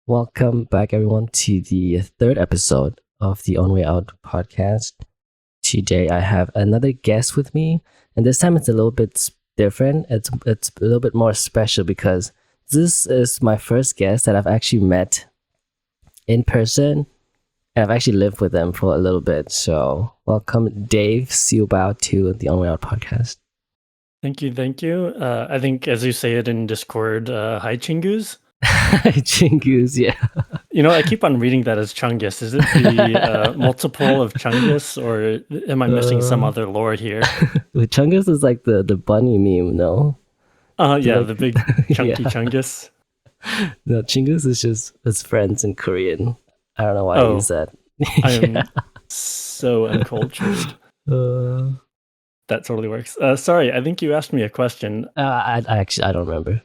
Welcome back, everyone, to the third episode of the On Way Out podcast. Today, I have another guest with me, and this time it's a little bit different. It's a little bit more special because this is my first guest that I've actually met in person, and I've actually lived with them for a little bit. So, welcome, DaveSiuBao, to the On Way Out podcast. Thank you. I think as you say it in Discord, hi Chingus. Chingus, yeah. I keep on reading that as Chungus. Is it the multiple of Chungus, or am I missing some other lore here? Chungus is like the bunny meme, no? Yeah, like, the big chunky yeah. Chungus. No, Chingus is just his friends in Korean. I don't know why I use that. I am so uncultured. That totally works. Sorry, I think you asked me a question. I don't remember.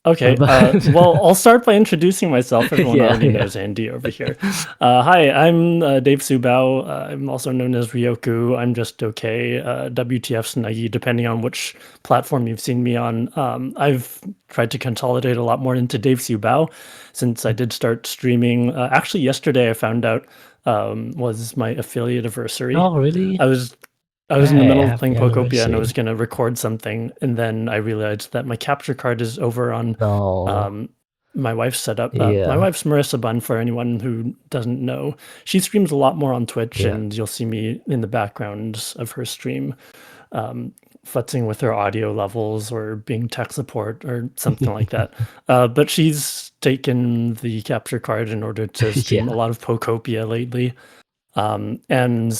Okay, well, I'll start by introducing myself. Everyone already knows Andy over here. Hi, I'm DaveSiuBao. I'm also known as Ryoku. I'm just okay. WTF Snuggie, depending on which platform you've seen me on. I've tried to consolidate a lot more into DaveSiuBao since I did start streaming. Actually, yesterday I found out was my affiliate anniversary. Oh, really? I was in the middle of playing Pokopia and I was going to record something, and then I realized that my capture card is over on my wife's setup. My wife's Marissa Bun, for anyone who doesn't know. She streams a lot more on Twitch, and you'll see me in the background of her stream futzing with her audio levels or being tech support or something like that. But she's taken the capture card in order to stream a lot of Pokopia lately. And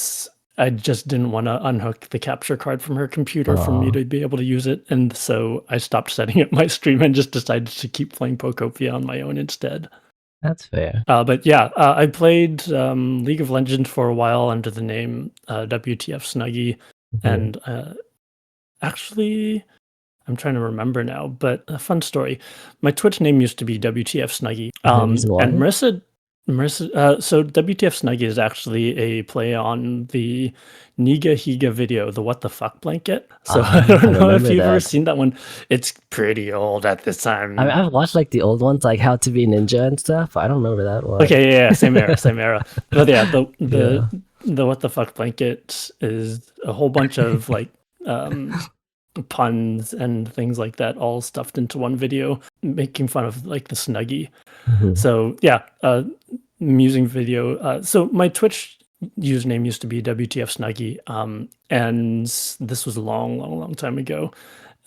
I just didn't want to unhook the capture card from her computer for me to be able to use it. And so I stopped setting up my stream and just decided to keep playing Pokopia on my own instead. That's fair. But yeah, I played League of Legends for a while under the name WTF Snuggie. And actually, I'm trying to remember now, but a fun story. My Twitch name used to be WTF Snuggie. And Marissa, so WTF Snuggie is actually a play on the Niga Higa video, the What the Fuck blanket. So I don't know if you've ever seen that one. It's pretty old at this time. I've watched like the old ones, like How to Be Ninja and stuff. I don't remember that one. Okay, yeah, same era. But yeah, the What the Fuck blanket is a whole bunch of like puns and things like that all stuffed into one video, making fun of like the Snuggie. So yeah, amusing video. So my Twitch username used to be WTF Snuggie, and this was a long time ago.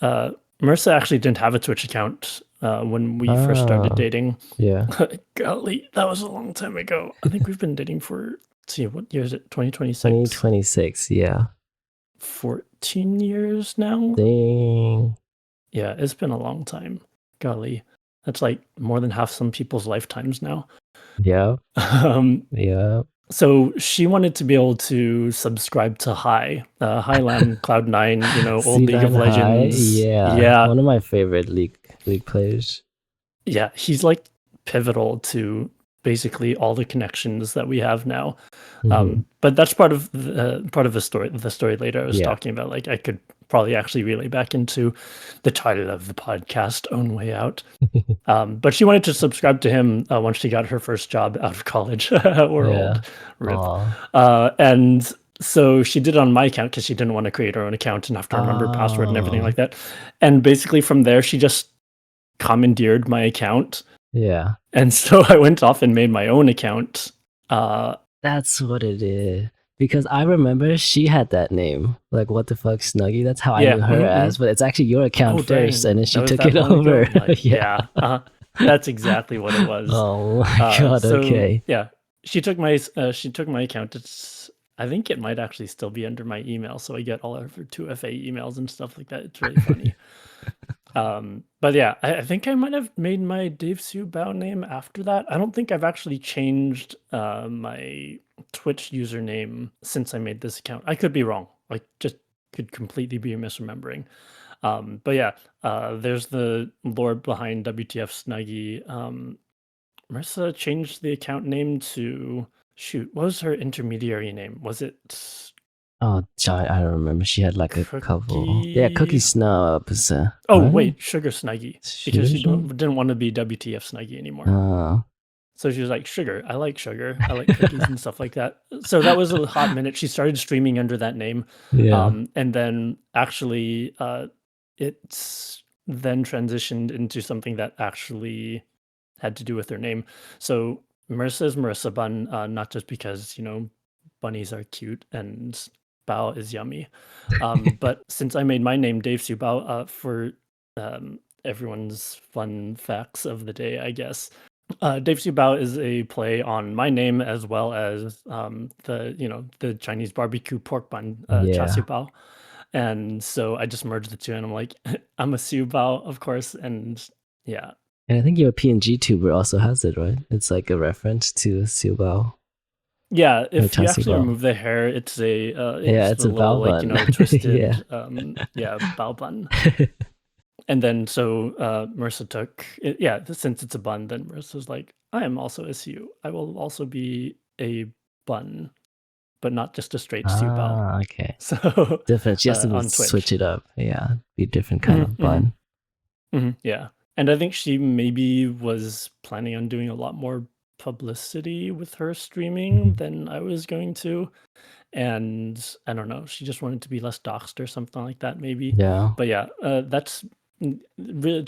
Marissa actually didn't have a Twitch account when we first started dating. Yeah. Golly, that was a long time ago. I think we've been dating for, let's see, what year is it? 2026? 2026, yeah. 14 years now? Dang. Yeah, it's been a long time. Golly. That's like more than half some people's lifetimes now. Yeah. Yeah. So she wanted to be able to subscribe to Highland Cloud9, old League of Legends. Yeah. One of my favorite league players. Yeah, he's like pivotal to basically all the connections that we have now. But that's part of the story later. I was talking about, like, I could probably actually relay back into the title of the podcast, Own Way Out. But she wanted to subscribe to him once she got her first job out of college. We're old. Rip. And so she did it on my account because she didn't want to create her own account and have to remember password and everything like that. And basically from there, she just commandeered my account. Yeah. And so I went off and made my own account. That's what it is. Because I remember she had that name, like What the Fuck Snuggie. That's how I knew her as, but it's actually your account first, and then she took it over. That's exactly what it was. Oh my god! Okay. Yeah, she took my account. I think it might actually still be under my email, so I get all of her 2FA emails and stuff like that. It's really funny. But yeah, I think I might have made my DaveSiuBao name after that. I don't think I've actually changed my Twitch username since I made this account. I could be wrong. Like, just could completely be misremembering. But yeah, there's the lore behind WTF Snuggie. Marissa changed the account name to, what was her intermediary name? Was it... Oh, I don't remember. She had like a couple. Yeah, Cookie Snubs. Wait, Sugar Snuggie. Because she didn't want to be WTF Snuggie anymore. So she was like, sugar. I like sugar. I like cookies and stuff like that. So that was a hot minute. She started streaming under that name. Yeah. And then actually it's then transitioned into something that actually had to do with her name. So Marissa is Marissa Bun, not just because, bunnies are cute and bao is yummy. But since I made my name DaveSiuBao for everyone's fun facts of the day, I guess. DaveSiuBao is a play on my name as well as the Chinese barbecue pork bun, Yeah. chasiubao. And so I just merged the two, and I'm like, I'm a siubao, of course, and yeah. And I think your PNG tuber also has it, right? It's like a reference to SiuBao. Yeah, if you actually remove the hair, it's a it's a little bao bun. twisted bao bun. And then so Marissa took it, since it's a bun, then Marissa's like, I am also a siu. I will also be a bun, but not just a straight siu bao. Okay. So different. She has to switch it up. Yeah, be a different kind of bun. Yeah, and I think she maybe was planning on doing a lot more publicity with her streaming than I was going to. And I don't know, she just wanted to be less doxxed or something like that, maybe. Yeah. But yeah, it's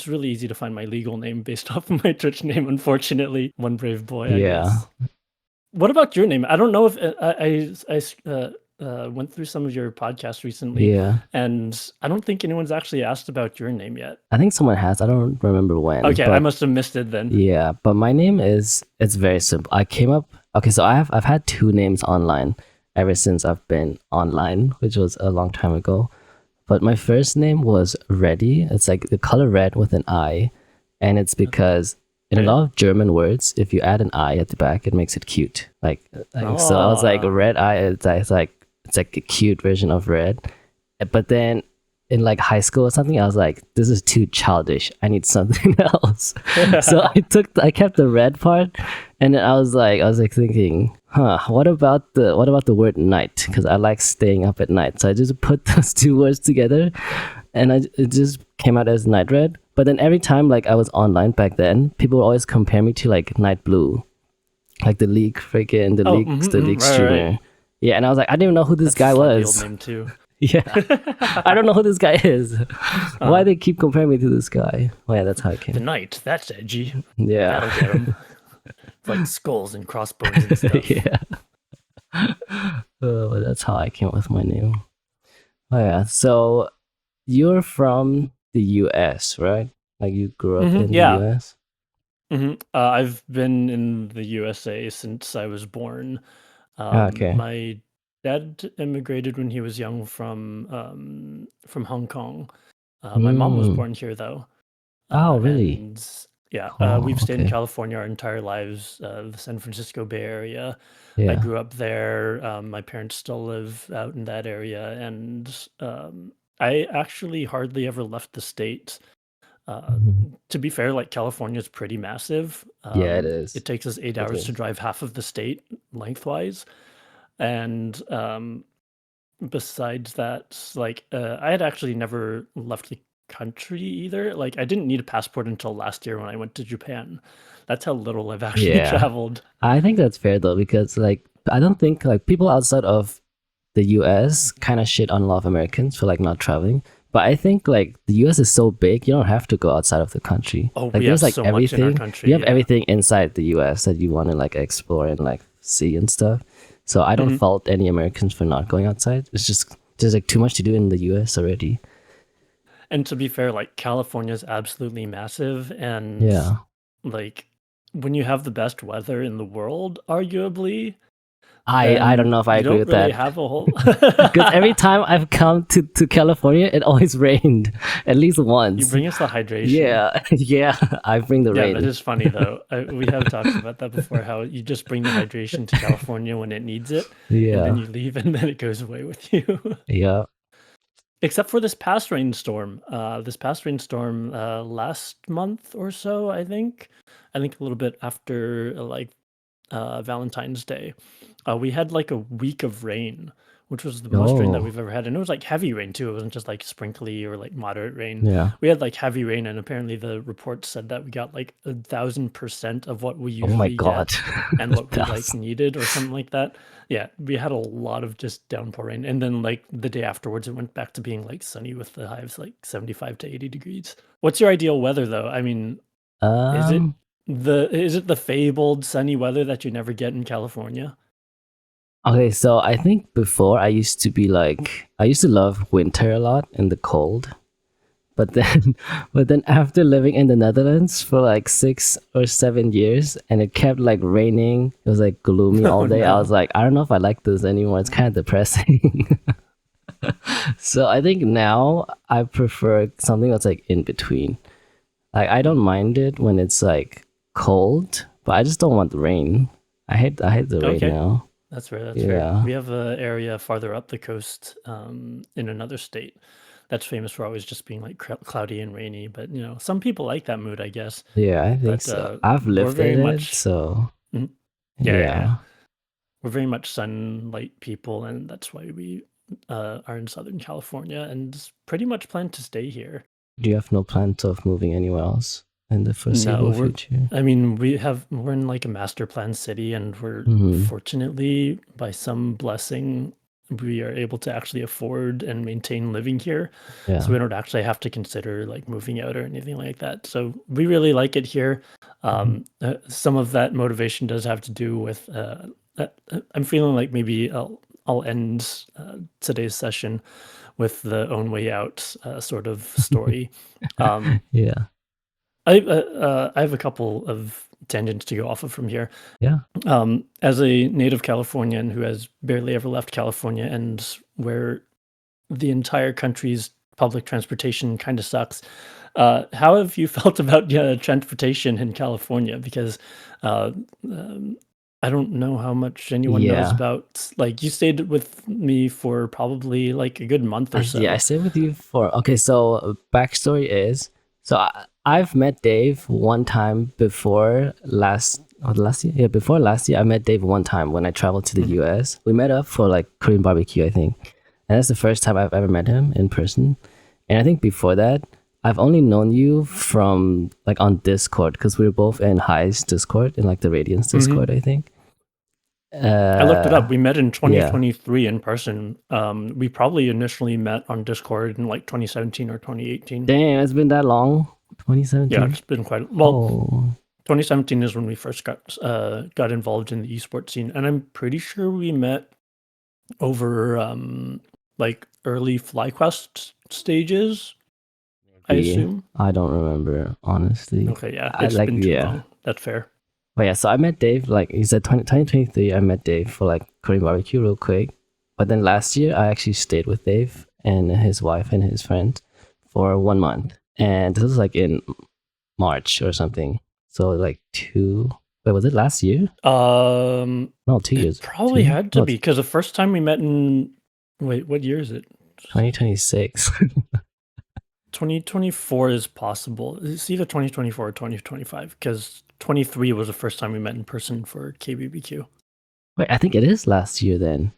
really easy to find my legal name based off of my Twitch name, unfortunately. One brave boy, I guess. What about your name? I don't know if I went through some of your podcasts recently, and I don't think anyone's actually asked about your name yet. I think someone has. I don't remember when. Okay, I must have missed it then. Yeah, but my name it's very simple. I came up. Okay, so I've had two names online ever since I've been online, which was a long time ago. But my first name was Reddy. It's like the color red with an I, and it's because in a lot of German words, if you add an I at the back, it makes it cute. So I was like, red eye. It's like a cute version of red. But then in like high school or something, I was like, this is too childish. I need something else. So I kept the red part, and then I was like thinking, what about the word night? Because I like staying up at night. So I just put those two words together, and it just came out as Nightredd. But then every time like I was online back then, people would always compare me to like Night Blue, like the league streamer. Right. Yeah, and I was like, I didn't even know who this guy was. Old name too. Yeah, I don't know who this guy is. Why they keep comparing me to this guy? Oh yeah, that's how it came. The knight, that's edgy. Yeah, that'll get him. Like skulls and crossbones and stuff. Yeah. But that's how I came up with my name. Oh yeah, so you're from the U.S., right? Like you grew up in the U.S. I've been in the USA since I was born. Okay. My dad immigrated when he was young from Hong Kong. My mom was born here though. Oh, really? And, we've stayed in California our entire lives, the San Francisco Bay Area. I grew up there. My parents still live out in that area, and I actually hardly ever left the state. To be fair, like California is pretty massive. It is. It takes us 8 hours to drive half of the state lengthwise. And besides that, like I had actually never left the country either. Like I didn't need a passport until last year when I went to Japan. That's how little I've actually traveled. I think that's fair though, because like I don't think like people outside of the US kind of shit on a lot of Americans for like not traveling. But I think like the US is so big, you don't have to go outside of the country. Oh, like there's like so everything. Much in our country, you have everything inside the US that you want to like explore and like see and stuff. So I don't fault any Americans for not going outside. It's just there's like too much to do in the US already. And to be fair, like California is absolutely massive, and like when you have the best weather in the world, arguably. I don't know if I agree with that. Have a whole because every time I've come to California, it always rained at least once. You bring us the hydration. Yeah, I bring the rain. Yeah, that is funny though. We have talked about that before. How you just bring the hydration to California when it needs it, and then you leave, and then it goes away with you. Yeah. Except for this past rainstorm. Last month or so, I think a little bit after Valentine's Day. We had like a week of rain, which was the most rain that we've ever had. And it was like heavy rain too. It wasn't just like sprinkly or like moderate rain. Yeah. We had like heavy rain, and apparently the report said that we got like 1,000% of what we Oh my usually God. get and what we like needed or something like that. Yeah, we had a lot of just downpour rain. And then like the day afterwards, it went back to being like sunny with the high of like 75 to 80 degrees. What's your ideal weather though? I mean, is it the fabled sunny weather that you never get in California? Okay, so I think before I used to love winter a lot and the cold. But then after living in the Netherlands for like 6 or 7 years, and it kept like raining, it was like gloomy all day. I was like, I don't know if I like this anymore. It's kind of depressing. So I think now I prefer something that's like in between. Like I don't mind it when it's like cold, but I just don't want the rain. I hate the rain now. That's fair. That's fair. We have an area farther up the coast in another state that's famous for always just being like cloudy and rainy. But you know, some people like that mood, I guess. Yeah, I think so. I've lived in it, so yeah. We're very much sunlight people, and that's why we are in Southern California and pretty much plan to stay here. Do you have no plans of moving anywhere else in the foreseeable future? I mean, we're in like a master plan city, and we're fortunately, by some blessing, we are able to actually afford and maintain living here. Yeah. So we don't actually have to consider like moving out or anything like that. So we really like it here. Some of that motivation does have to do with I'm feeling like maybe I'll end today's session with the own way out sort of story. Yeah. I have a couple of tangents to go off of from here. Yeah. As a native Californian who has barely ever left California, and where the entire country's public transportation kind of sucks, how have you felt about transportation in California? Because I don't know how much anyone knows about, like, you stayed with me for probably like a good month or so. Yeah, I stayed with you for, okay, so backstory is, so I've met Dave one time before last year. Yeah, before last year, I met Dave one time when I traveled to the US. We met up for like Korean barbecue, I think. And that's the first time I've ever met him in person. And I think before that, I've only known you from like on Discord, because we were both in High's Discord, in like the Radiance Discord, I think. I looked it up. We met in 2023 in person. We probably initially met on Discord in like 2017 or 2018. Damn, it's been that long. 2017. Yeah, it's been quite well. 2017 is when we first got involved in the esports scene, and I'm pretty sure we met over like early FlyQuest stages. I assume. I don't remember, honestly. Okay, yeah, it's been too long. That's fair. But yeah, so I met Dave, like you said, 2023, I met Dave for like Korean barbecue real quick. But then last year, I actually stayed with Dave and his wife and his friend for 1 month. And this was like in March or something. So like was it last year? No, 2 years. Probably had to be, because the first time we met in, wait, what year is it? 2026. 2024 is possible. It's either 2024 or 2025, because 23 was the first time we met in person for KBBQ. Wait, I think it is last year then.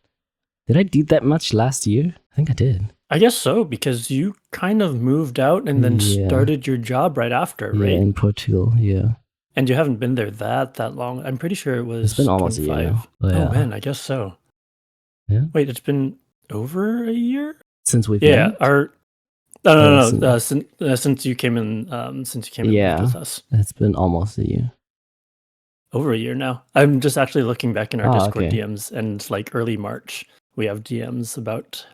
Did I do that much last year? I think I did. I guess so, because you kind of moved out and then started your job right after, right? Yeah, in Portugal, yeah. And you haven't been there that long. I'm pretty sure it was It's been almost 25. A year now. Oh man, I guess so. Yeah. Wait, it's been over a year? Since we've met? No. Since you came in, with us. It's been almost a year. Over a year now. I'm just actually looking back in our Discord DMs, and like early March, we have DMs about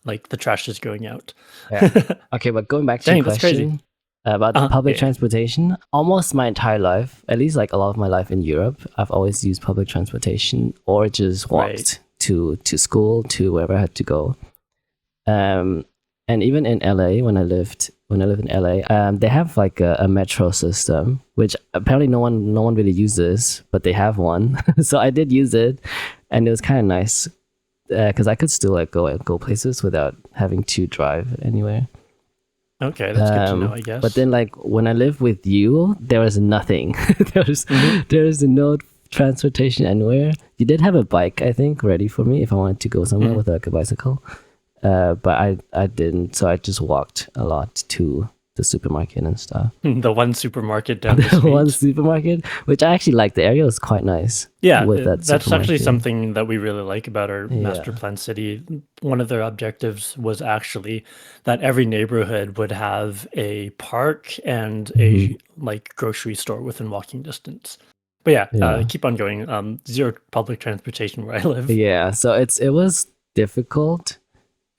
like the trash is going out. Yeah. Okay, but going back to your question about public transportation, almost my entire life, at least like a lot of my life in Europe, I've always used public transportation or just walked to school, to wherever I had to go. And even in LA, when I lived in LA, they have like a metro system, which apparently no one really uses, but they have one. So I did use it, and it was kind of nice because I could still like go places without having to drive anywhere. Okay, that's good to know, I guess. But then, like when I lived with you, there was nothing. There was no transportation anywhere. You did have a bike, I think, ready for me if I wanted to go somewhere with like a bicycle. But I didn't, so I just walked a lot to the supermarket and stuff. The one supermarket down the street. One supermarket, which I actually like. The area was quite nice. Yeah, that's actually something that we really like about our master plan city. One of their objectives was actually that every neighborhood would have a park and a like grocery store within walking distance. But keep on going. Zero public transportation where I live. Yeah, so it was difficult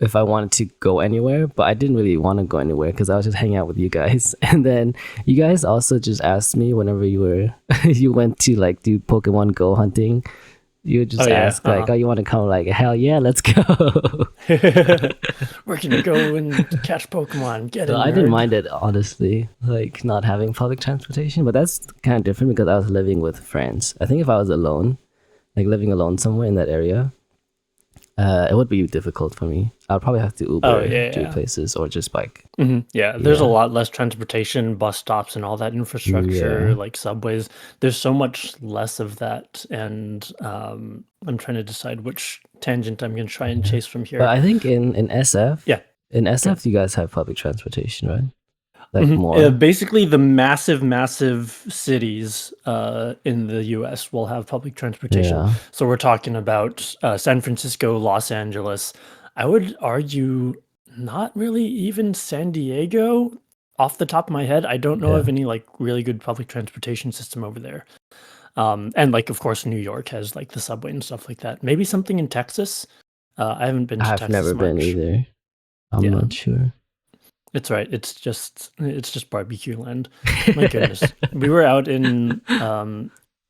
if I wanted to go anywhere, but I didn't really want to go anywhere because I was just hanging out with you guys. And then you guys also just asked me whenever you went to like do Pokemon Go hunting, you would just ask like, oh, you want to come? Like, hell yeah, let's go. We're gonna go and catch Pokemon. Get it. I didn't mind it, honestly, like not having public transportation, but that's kind of different because I was living with friends. I think if I was alone, like living alone somewhere in that area, it would be difficult for me. I'd probably have to Uber to places or just bike. Yeah, there's a lot less transportation, bus stops, and all that infrastructure, like subways. There's so much less of that, and I'm trying to decide which tangent I'm going to try and chase from here. But I think in SF, in SF, you guys have public transportation, right? Like more. Basically, the massive cities in the U.S. will have public transportation. Yeah. So we're talking about San Francisco, Los Angeles. I would argue not really even San Diego. Off the top of my head, I don't know of any like really good public transportation system over there. And like, of course, New York has like the subway and stuff like that. Maybe something in Texas. I haven't been to Texas. I've never been either. I'm not sure. It's right. It's just barbecue land. My goodness. We were out in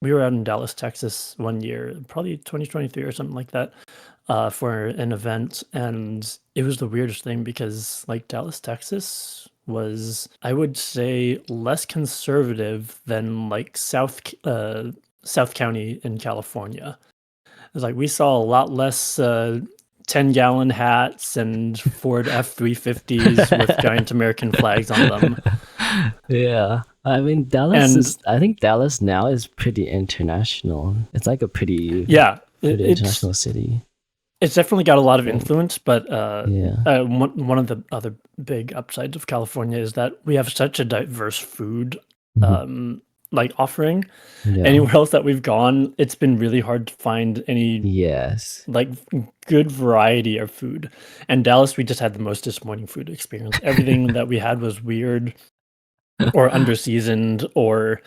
Dallas, Texas one year, probably 2023 or something like that, for an event, and it was the weirdest thing because like Dallas, Texas was, I would say, less conservative than like South County in California. It's like we saw a lot less 10-gallon hats and Ford F-350s with giant American flags on them. Yeah. I mean, I think Dallas now is pretty international. It's like a pretty international city. It's definitely got a lot of influence, but one of the other big upsides of California is that we have such a diverse food like offering. Anywhere else that we've gone, it's been really hard to find any like good variety of food. And Dallas, we just had the most disappointing food experience. Everything that we had was weird or under-seasoned, or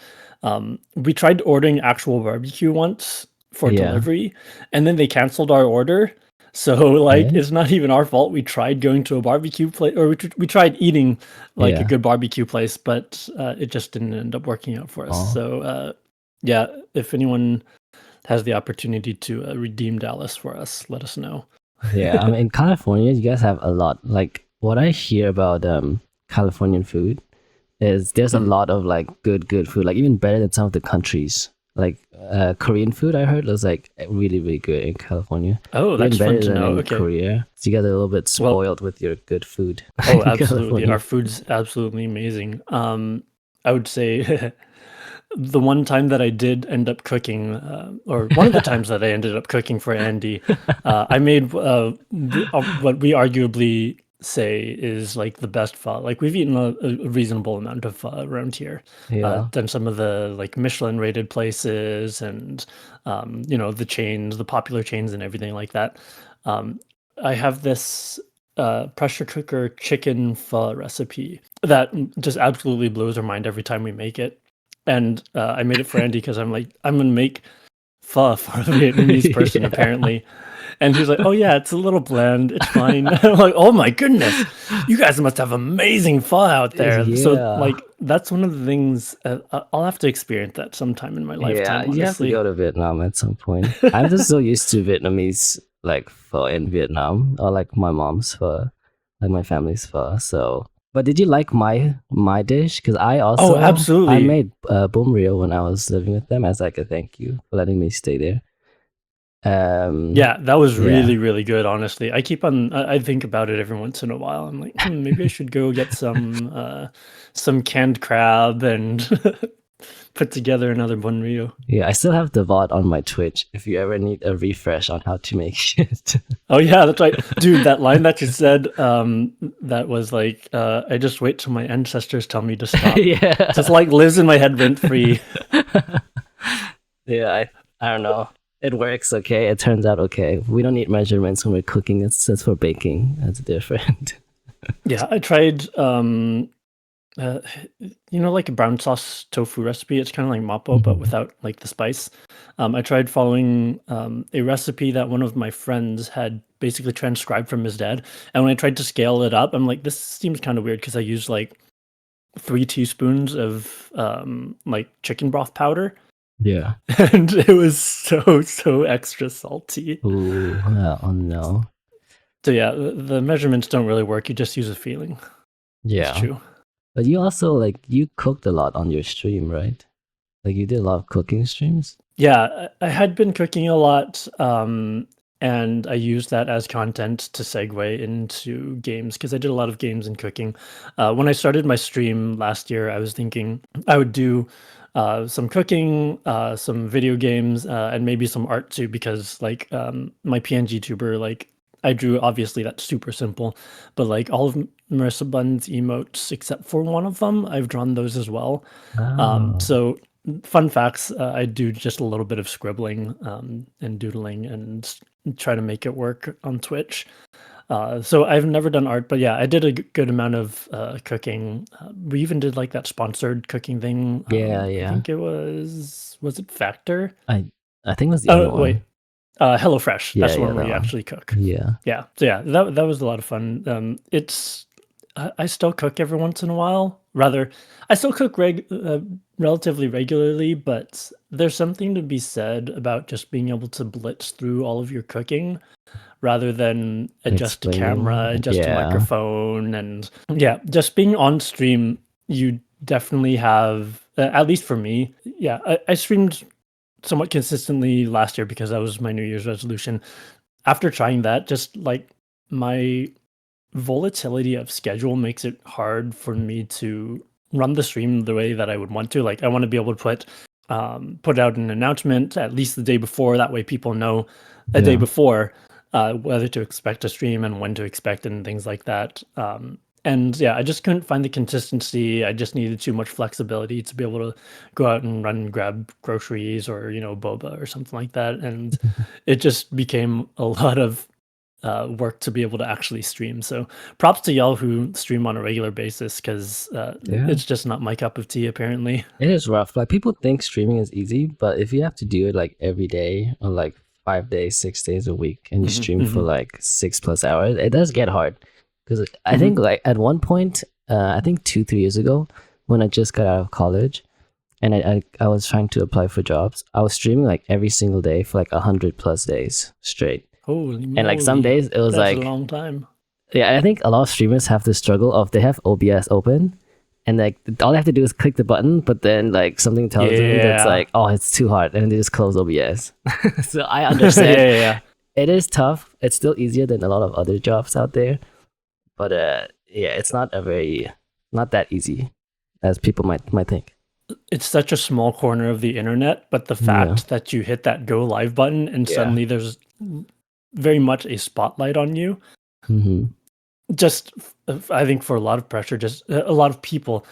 we tried ordering actual barbecue once for delivery, and then they canceled our order. So like it's not even our fault. We tried going to a barbecue place, or we tried eating like a good barbecue place, but it just didn't end up working out for us. So if anyone has the opportunity to redeem Dallas for us, let us know. Yeah, I mean, in California, you guys have a lot. Like what I hear about Californian food is there's a lot of like good food, like even better than some of the countries. Like Korean food, I heard was like really, really good in California. Oh, that's better fun to than know. in Okay. Korea. So you guys are a little bit spoiled with your good food. Oh, absolutely. Our food's absolutely amazing. I would say the one time that I did end up cooking, or one of the times that I ended up cooking for Andy, I made what we arguably say is like the best pho. Like we've eaten a reasonable amount of pho around here. Done some of the like Michelin rated places and the chains, the popular chains and everything like that. I have this pressure cooker chicken pho recipe that just absolutely blows our mind every time we make it. And I made it for Andy because I'm like, I'm gonna make pho for a Vietnamese person apparently. And he's like, oh yeah, it's a little bland. It's fine. I'm like, oh my goodness, you guys must have amazing pho out there. Yeah. So like, that's one of the things I'll have to experience that sometime in my lifetime. Yeah, you have to go to Vietnam at some point. I'm just so used to Vietnamese like pho in Vietnam, or like my mom's pho, like my family's pho. So, but did you like my dish? Because I also absolutely I made bum reel when I was living with them as like a thank you for letting me stay there. That was really, really good. Honestly, I keep on. I think about it every once in a while. I'm like, maybe I should go get some canned crab and put together another Bunryu. Yeah, I still have the VOD on my Twitch if you ever need a refresh on how to make it. Oh yeah, that's right. Dude, that line that you said, that was like, I just wait till my ancestors tell me to stop. Yeah. Just like lives in my head rent free. Yeah, I don't know. It works okay. It turns out okay. We don't need measurements when we're cooking. It's just for baking. That's different. Yeah, I tried like a brown sauce tofu recipe. It's kind of like mappo, but without like the spice. I tried following a recipe that one of my friends had basically transcribed from his dad. And when I tried to scale it up, I'm like, this seems kind of weird because I used like 3 teaspoons of like chicken broth powder. Yeah. And it was so extra salty. Ooh, oh no. So yeah, the measurements don't really work. You just use a feeling. Yeah. It's true. But you also you cooked a lot on your stream, right? Like you did a lot of cooking streams? Yeah, I had been cooking a lot, and I used that as content to segue into games because I did a lot of games and cooking. When I started my stream last year, I was thinking I would do some cooking, some video games, and maybe some art too because like my PNG tuber, like I drew, obviously that's super simple, but like all of Marissa Bun's emotes except for one of them, I've drawn those as well. So fun facts, I do just a little bit of scribbling and doodling and try to make it work on Twitch. So I've never done art, but yeah, I did a good amount of cooking. We even did like that sponsored cooking thing. Yeah. I think it was it Factor? I think it was the other one. Wait. HelloFresh. Yeah, That's the one that where you one. actually cook. Yeah. Yeah. So yeah, that was a lot of fun. I still cook every once in a while. Rather, I still cook relatively regularly, but there's something to be said about just being able to blitz through all of your cooking rather than adjust a camera, adjust a microphone, and yeah, just being on stream, you definitely have, at least for me, yeah, I streamed somewhat consistently last year because that was my New Year's resolution. After trying that, just like my volatility of schedule makes it hard for me to run the stream the way that I would want to. Like I want to be able to put out an announcement at least the day before. That way people know a day before whether to expect a stream and when to expect it and things like that. And yeah, I just couldn't find the consistency. I just needed too much flexibility to be able to go out and run and grab groceries or, boba or something like that. And it just became a lot of work to be able to actually stream. So props to y'all who stream on a regular basis because it's just not my cup of tea, apparently. It is rough. Like people think streaming is easy, but if you have to do it like every day or like 5 days, 6 days a week, and you stream for like 6+ hours, it does get hard. Because I think like at one point, I think 2-3 years ago, when I just got out of college, and I was trying to apply for jobs, I was streaming like every single day for like 100+ days straight. Holy moly. And like some days it was That's like a long time. Yeah, I think a lot of streamers have the struggle of they have OBS open, and like all they have to do is click the button, but then like something tells them that's like, oh, it's too hard, and then they just close OBS. So I understand. It is tough. It's still easier than a lot of other jobs out there. But it's not not that easy as people might think. It's such a small corner of the internet, but the fact that you hit that go live button and suddenly there's very much a spotlight on you. Just, I think for a lot of pressure, just a lot of people,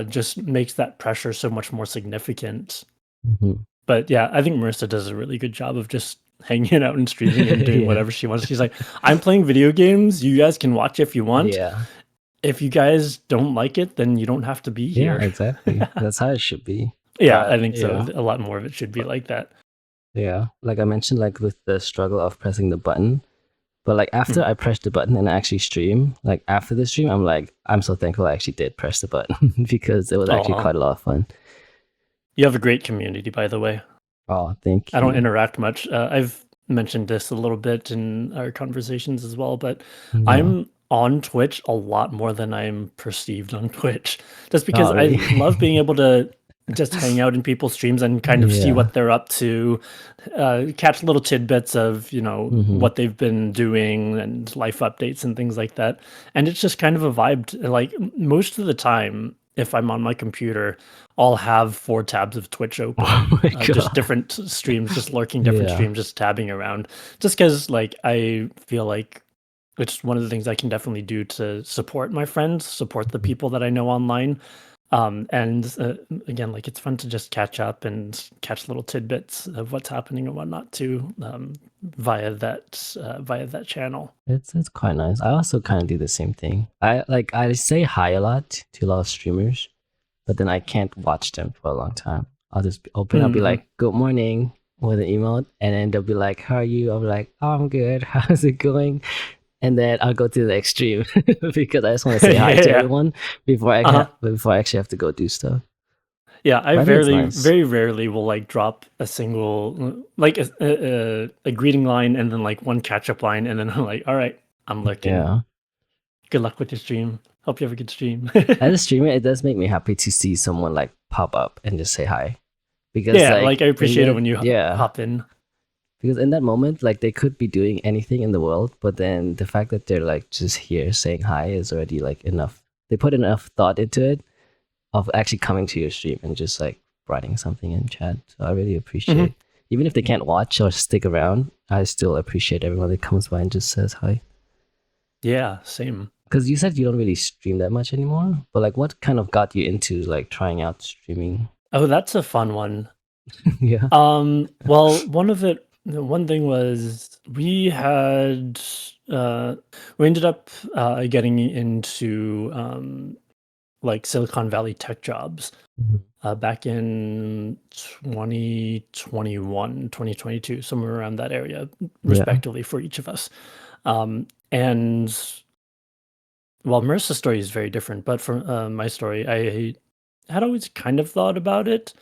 just makes that pressure so much more significant. But yeah, I think Marissa does a really good job of just hanging out and streaming and doing whatever she wants. She's like, I'm playing video games. You guys can watch if you want. Yeah. If you guys don't like it, then you don't have to be here. Yeah, exactly. That's how it should be. Yeah, I think so. A lot more of it should be like that. Yeah. Like I mentioned, like with the struggle of pressing the button. But like after I pressed the button and I actually stream, like after the stream, I'm so thankful I actually did press the button because it was actually quite a lot of fun. You have a great community, by the way. Oh, thank you. I don't interact much. I've mentioned this a little bit in our conversations as well, but I'm on Twitch a lot more than I'm perceived on Twitch. Just because I love being able to just hang out in people's streams and kind of see what they're up to, catch little tidbits of, what they've been doing and life updates and things like that. And it's just kind of a vibe. Like most of the time, if I'm on my computer, I'll have 4 tabs of Twitch open, just different streams, just lurking different streams, just tabbing around. Just because, like, I feel like it's one of the things I can definitely do to support my friends, support the people that I know online. And again, like, it's fun to just catch up and catch little tidbits of what's happening and whatnot too, via that channel. It's quite nice. I also kind of do the same thing. I say hi a lot to a lot of streamers, but then I can't watch them for a long time. I'll just open up, be like, "Good morning" with an emote, and then they'll be like, "How are you?" I'll be like, "Oh, I'm good. How's it going?" And then I'll go to the next stream because I just want to say hi to everyone before before I actually have to go do stuff. Yeah, I very rarely will like drop a single like a greeting line and then like one catch up line, and then I'm like, all right, I'm lurking. Yeah. Good luck with your stream. Hope you have a good stream. As a streamer, it does make me happy to see someone like pop up and just say hi. Because like I appreciate it when you hop in. Because in that moment, like, they could be doing anything in the world, but then the fact that they're like just here saying hi is already like enough. They put enough thought into it of actually coming to your stream and just like writing something in chat. So I really appreciate, even if they can't watch or stick around, I still appreciate everyone that comes by and just says hi. Yeah, same. Because you said you don't really stream that much anymore, but like, what kind of got you into like trying out streaming? Oh, that's a fun one. Yeah. Well, one thing was we ended up getting into like Silicon Valley tech jobs back in 2021, 2022, somewhere around that area, respectively, for each of us. And well, Marissa's story is very different, but for my story, I had always kind of thought about it.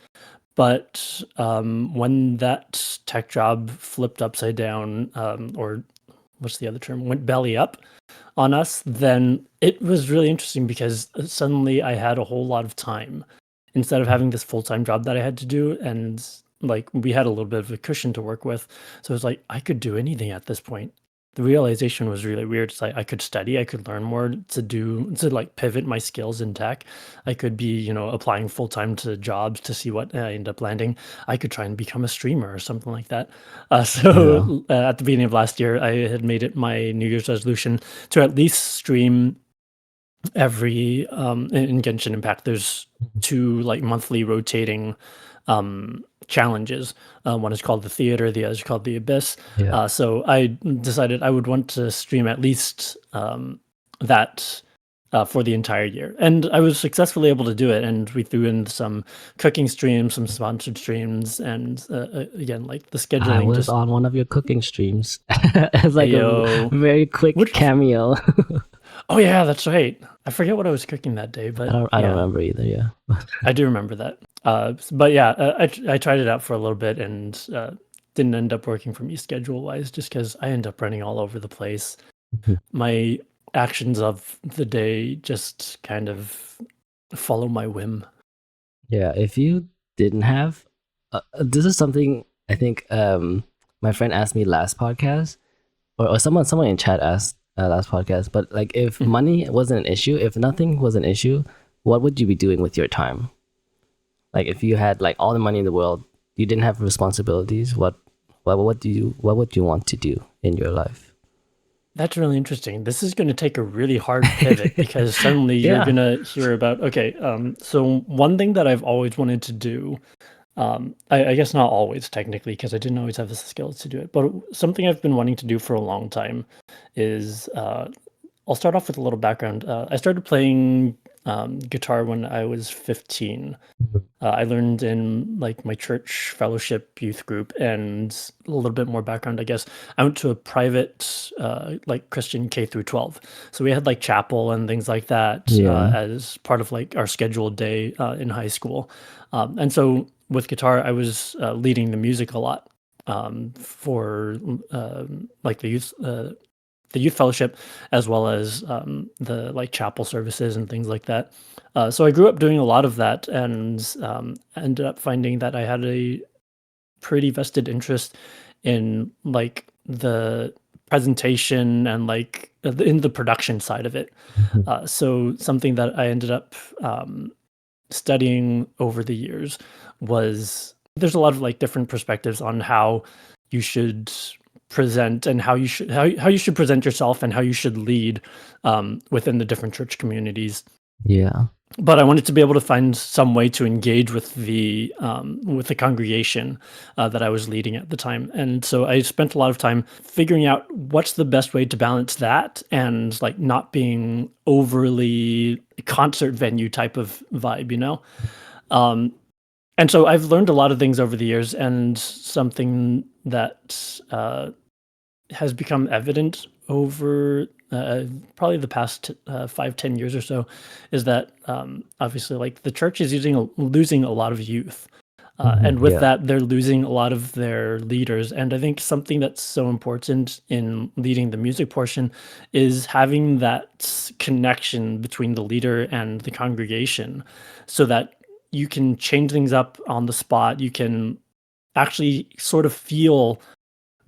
But when that tech job flipped upside down, or what's the other term, went belly up on us, then it was really interesting because suddenly I had a whole lot of time instead of having this full-time job that I had to do. And like, we had a little bit of a cushion to work with. So it was like, I could do anything at this point. The realization was really weird. It's like I could study, I could learn more to like pivot my skills in tech. I could be, applying full time to jobs to see what I end up landing. I could try and become a streamer or something like that. So at the beginning of last year, I had made it my New Year's resolution to at least stream every in Genshin Impact. There's 2 like monthly rotating challenges. One is called the Theater, the other is called the Abyss. So I decided I would want to stream at least that for the entire year, and I was successfully able to do it. And we threw in some cooking streams, some sponsored streams, and again, like, the scheduling. I was on one of your cooking streams as like a very quick cameo. Oh yeah, that's right. I forget what I was cooking that day, but I don't remember either. Yeah, I do remember that. But yeah, I tried it out for a little bit and didn't end up working for me schedule wise, just because I end up running all over the place. My actions of the day just kind of follow my whim. Yeah, if you didn't have, this is something I think my friend asked me last podcast, or someone in chat asked last podcast. But like, if money wasn't an issue, if nothing was an issue, what would you be doing with your time? Like, if you had like all the money in the world, you didn't have responsibilities, what would you want to do in your life? That's really interesting. This is going to take a really hard pivot because suddenly you're going to hear about, so one thing that I've always wanted to do, I guess not always technically, because I didn't always have the skills to do it, but something I've been wanting to do for a long time is, I'll start off with a little background. I started playing guitar when I was 15. I learned in like my church fellowship youth group, and a little bit more background, I guess. I went to a private like Christian K through 12. So we had like chapel and things like that as part of like our scheduled day in high school. And so with guitar, I was leading the music a lot for like the youth fellowship, as well as the like chapel services and things like that. So I grew up doing a lot of that, and ended up finding that I had a pretty vested interest in like the presentation and like in the production side of it. So something that I ended up studying over the years was there's a lot of like different perspectives on how you should present and how you should present yourself and how you should lead within the different church communities. Yeah. But I wanted to be able to find some way to engage with the congregation that I was leading at the time, and so I spent a lot of time figuring out what's the best way to balance that and like not being overly concert venue type of vibe, you know. And so I've learned a lot of things over the years, and something that has become evident over probably the past 5-10 years or so is that obviously like the church is losing a lot of youth, and with that they're losing a lot of their leaders. And I think something that's so important in leading the music portion is having that connection between the leader and the congregation, so that you can change things up on the spot. You can actually sort of feel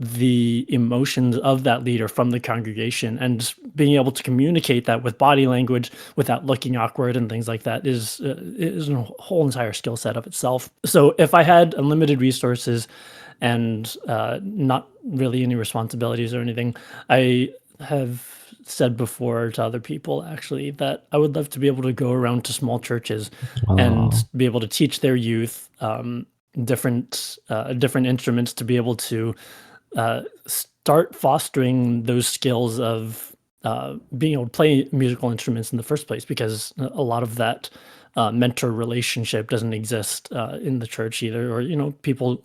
the emotions of that leader from the congregation, and being able to communicate that with body language without looking awkward and things like that is a whole entire skill set of itself. So if I had unlimited resources and not really any responsibilities or anything, I have said before to other people actually that I would love to be able to go around to small churches and be able to teach their youth different instruments, to be able to start fostering those skills of being able to play musical instruments in the first place, because a lot of that mentor relationship doesn't exist in the church either. Or, you know,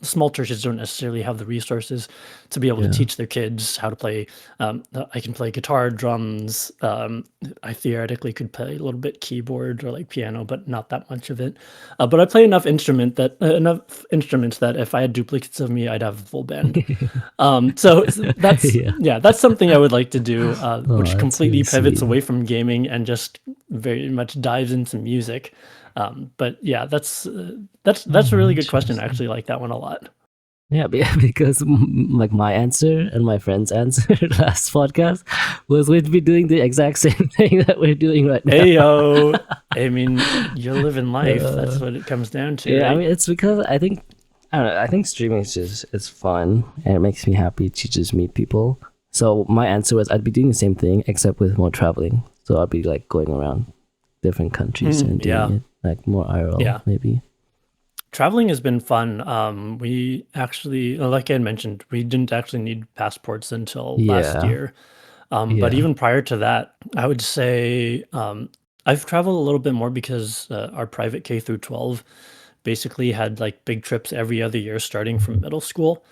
small churches don't necessarily have the resources to be able to teach their kids how to play. I can play guitar, drums. I theoretically could play a little bit keyboard or like piano, but not that much of it. But I play enough instruments that if I had duplicates of me, I'd have a full band. So that's that's something I would like to do, which completely pivots away from gaming and just very much dives into music. But yeah, that's a really good question. I actually like that one a lot. Yeah, because like my answer and my friend's answer last podcast was we'd be doing the exact same thing that we're doing right now. Heyo, I mean, you're living life. That's what it comes down to. Yeah, right? I mean, it's because I don't know. I think streaming is fun, and it makes me happy to just meet people. So my answer was I'd be doing the same thing except with more traveling. So I'd be like going around different countries and doing it like more IRL maybe. Traveling has been fun. We actually, like I had mentioned, we didn't actually need passports until last year. But even prior to that, I would say I've traveled a little bit more because our private K through 12 basically had like big trips every other year starting from middle school.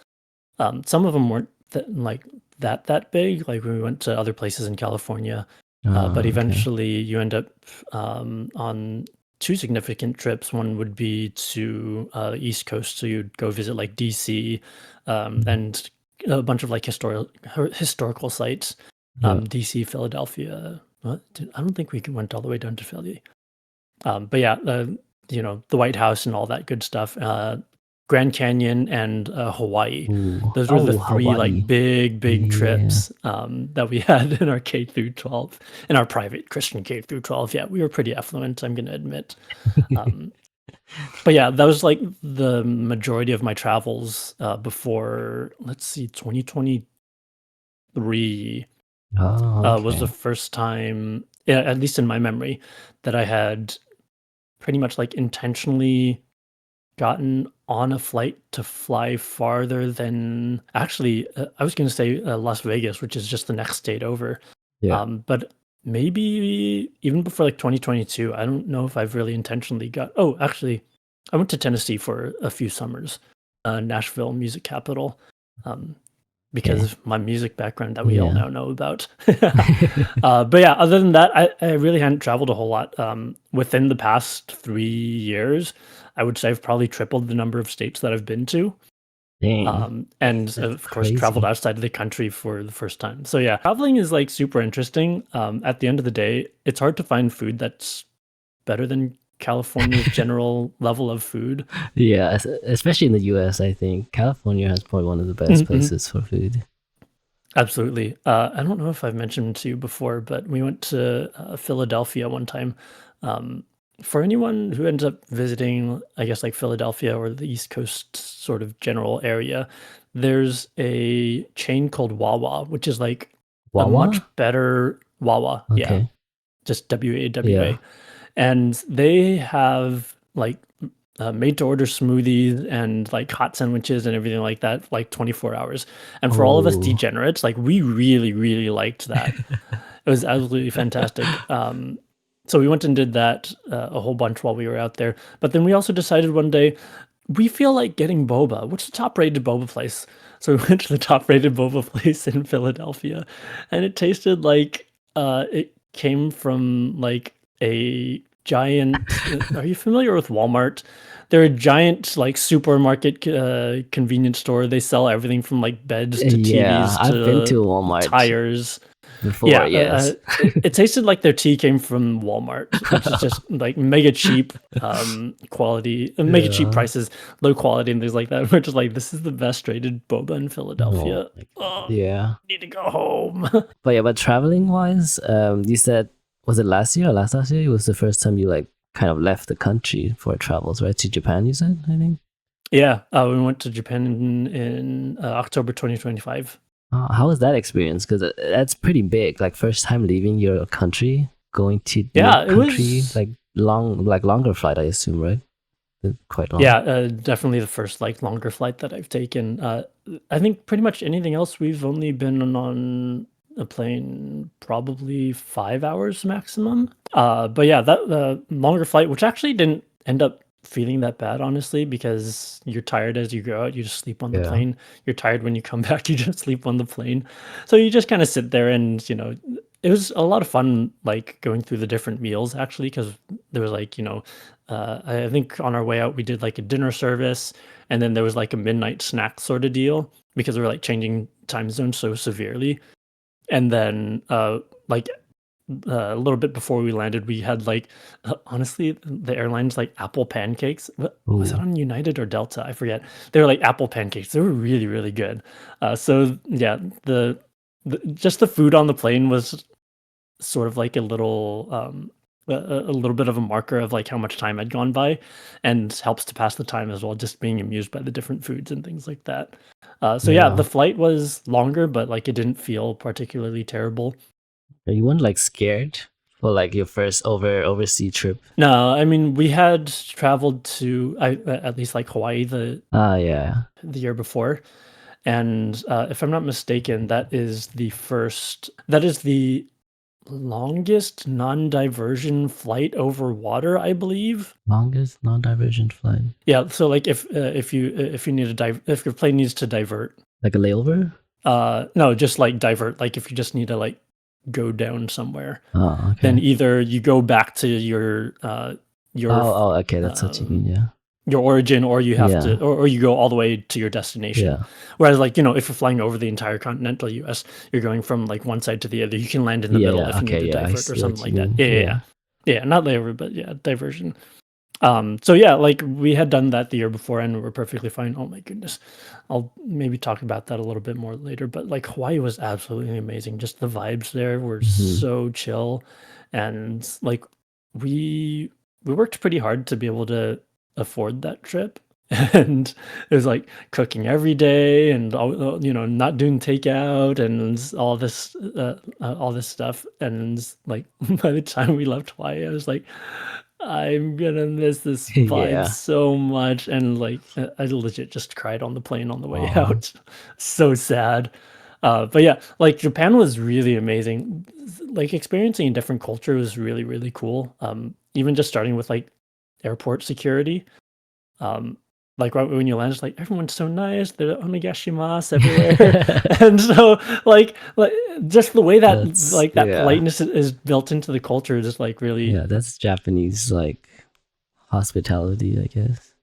Some of them weren't that big. Like we went to other places in California, but eventually you end up on two significant trips. One would be to the East Coast, so you'd go visit like DC and a bunch of like historical sites. DC, Philadelphia. I don't think we went all the way down to Philly. But yeah, you know, the White House and all that good stuff. Grand Canyon and Hawaii. Those were the three like big trips that we had in our K through 12, in our private Christian K through 12. Yeah, we were pretty affluent, I'm going to admit. But yeah, that was like the majority of my travels before, let's see, 2023 was the first time, at least in my memory, that I had pretty much like intentionally gotten on a flight to fly farther than actually I was going to say Las Vegas, which is just the next state over. But maybe even before like 2022, I don't know if I've really intentionally actually I went to Tennessee for a few summers, Nashville, music capital, because of my music background that we all now know about. But yeah, other than that, I really hadn't traveled a whole lot. Within the past 3 years, I would say I've probably tripled the number of states that I've been to. And that's of course, traveled outside of the country for the first time. So yeah, traveling is like super interesting. At the end of the day, it's hard to find food that's better than California's general level of food. Yeah, especially in the US, I think California has probably one of the best places for food. Absolutely. I don't know if I've mentioned to you before, but we went to Philadelphia one time. for anyone who ends up visiting, I guess like Philadelphia or the East Coast sort of general area, there's a chain called Wawa, which is like a much Wawa? better Wawa. Yeah. Okay. Just WAWA. Yeah. And they have like made to order smoothies and like hot sandwiches and everything like that, like 24 hours. And for all of us Oh. degenerates, like we really, really liked that. It was absolutely fantastic. So we went and did that a whole bunch while we were out there. But then we also decided one day, we feel like getting boba. What's the top-rated boba place? So we went to the top-rated boba place in Philadelphia, and it tasted like it came from like a giant. Are you familiar with Walmart? They're a giant like supermarket convenience store. They sell everything from like beds to TVs to I've been to Walmart tires. before. Yeah, yes. it tasted like their tea came from Walmart, which is just like mega cheap quality, mega cheap prices, low quality, and things like that. We're just like, this is the best rated boba in Philadelphia. Yeah. Need to go home. But traveling wise, you said, was it last year or last year? It was the first time you like kind of left the country for travels, right? To Japan, you said, I think. Yeah, we went to Japan in October 2025. How was that experience? Because that's pretty big. Like first time leaving your country, going to Yeah, it country, was like longer flight, I assume, right? Quite long. Yeah, definitely the first like longer flight that I've taken. I think pretty much anything else we've only been on a plane probably 5 hours maximum. But yeah, that longer flight, which actually didn't end up feeling that bad, honestly, because you're tired as you go out, you just sleep on the plane. You're tired when you come back, you just sleep on the plane. So you just kind of sit there and, it was a lot of fun, like going through the different meals actually, because there was like, I think on our way out, we did like a dinner service, and then there was like a midnight snack sort of deal because we were like changing time zones so severely. And then like a little bit before we landed, we had like, honestly, the airlines like apple pancakes. Was it on United or Delta? I forget. They were like apple pancakes. They were really, really good. So yeah, just the food on the plane was sort of like a little bit of a marker of like how much time had gone by, and helps to pass the time as well, just being amused by the different foods and things like that. So yeah, the flight was longer, but like it didn't feel particularly terrible. You weren't like scared for like your first overseas trip? No, I mean we had traveled to at least like Hawaii the year before, and if I'm not mistaken, that is the longest non-diversion flight over water, I believe. Longest non-diversion flight. Yeah, so like if you need to if your plane needs to divert, like a layover. No, just like divert. Like if you just need to like go down somewhere. Oh, okay. Then either you go back to your okay, that's what you mean. Yeah. Your origin, or you have to, or you go all the way to your destination. Yeah. Whereas, like, if you're flying over the entire continental US, you're going from like one side to the other. You can land in the middle if you need to divert or something like that. Yeah, not layover, but yeah, diversion. So yeah, like we had done that the year before and we were perfectly fine. Oh my goodness. I'll maybe talk about that a little bit more later, but like Hawaii was absolutely amazing. Just the vibes there were so chill, and like we worked pretty hard to be able to afford that trip. And it was like cooking every day and not doing takeout and all this stuff. And like by the time we left Hawaii, I was like, I'm gonna miss this vibe so much. And like I legit just cried on the plane on the way out. So sad. But yeah, like Japan was really amazing. Like experiencing a different culture was really, really cool. Even just starting with like airport security. Like right when you land, it's like everyone's so nice. They're onegashimasu everywhere, and so like just the way that politeness is built into the culture is just like really. Yeah, that's Japanese like hospitality, I guess.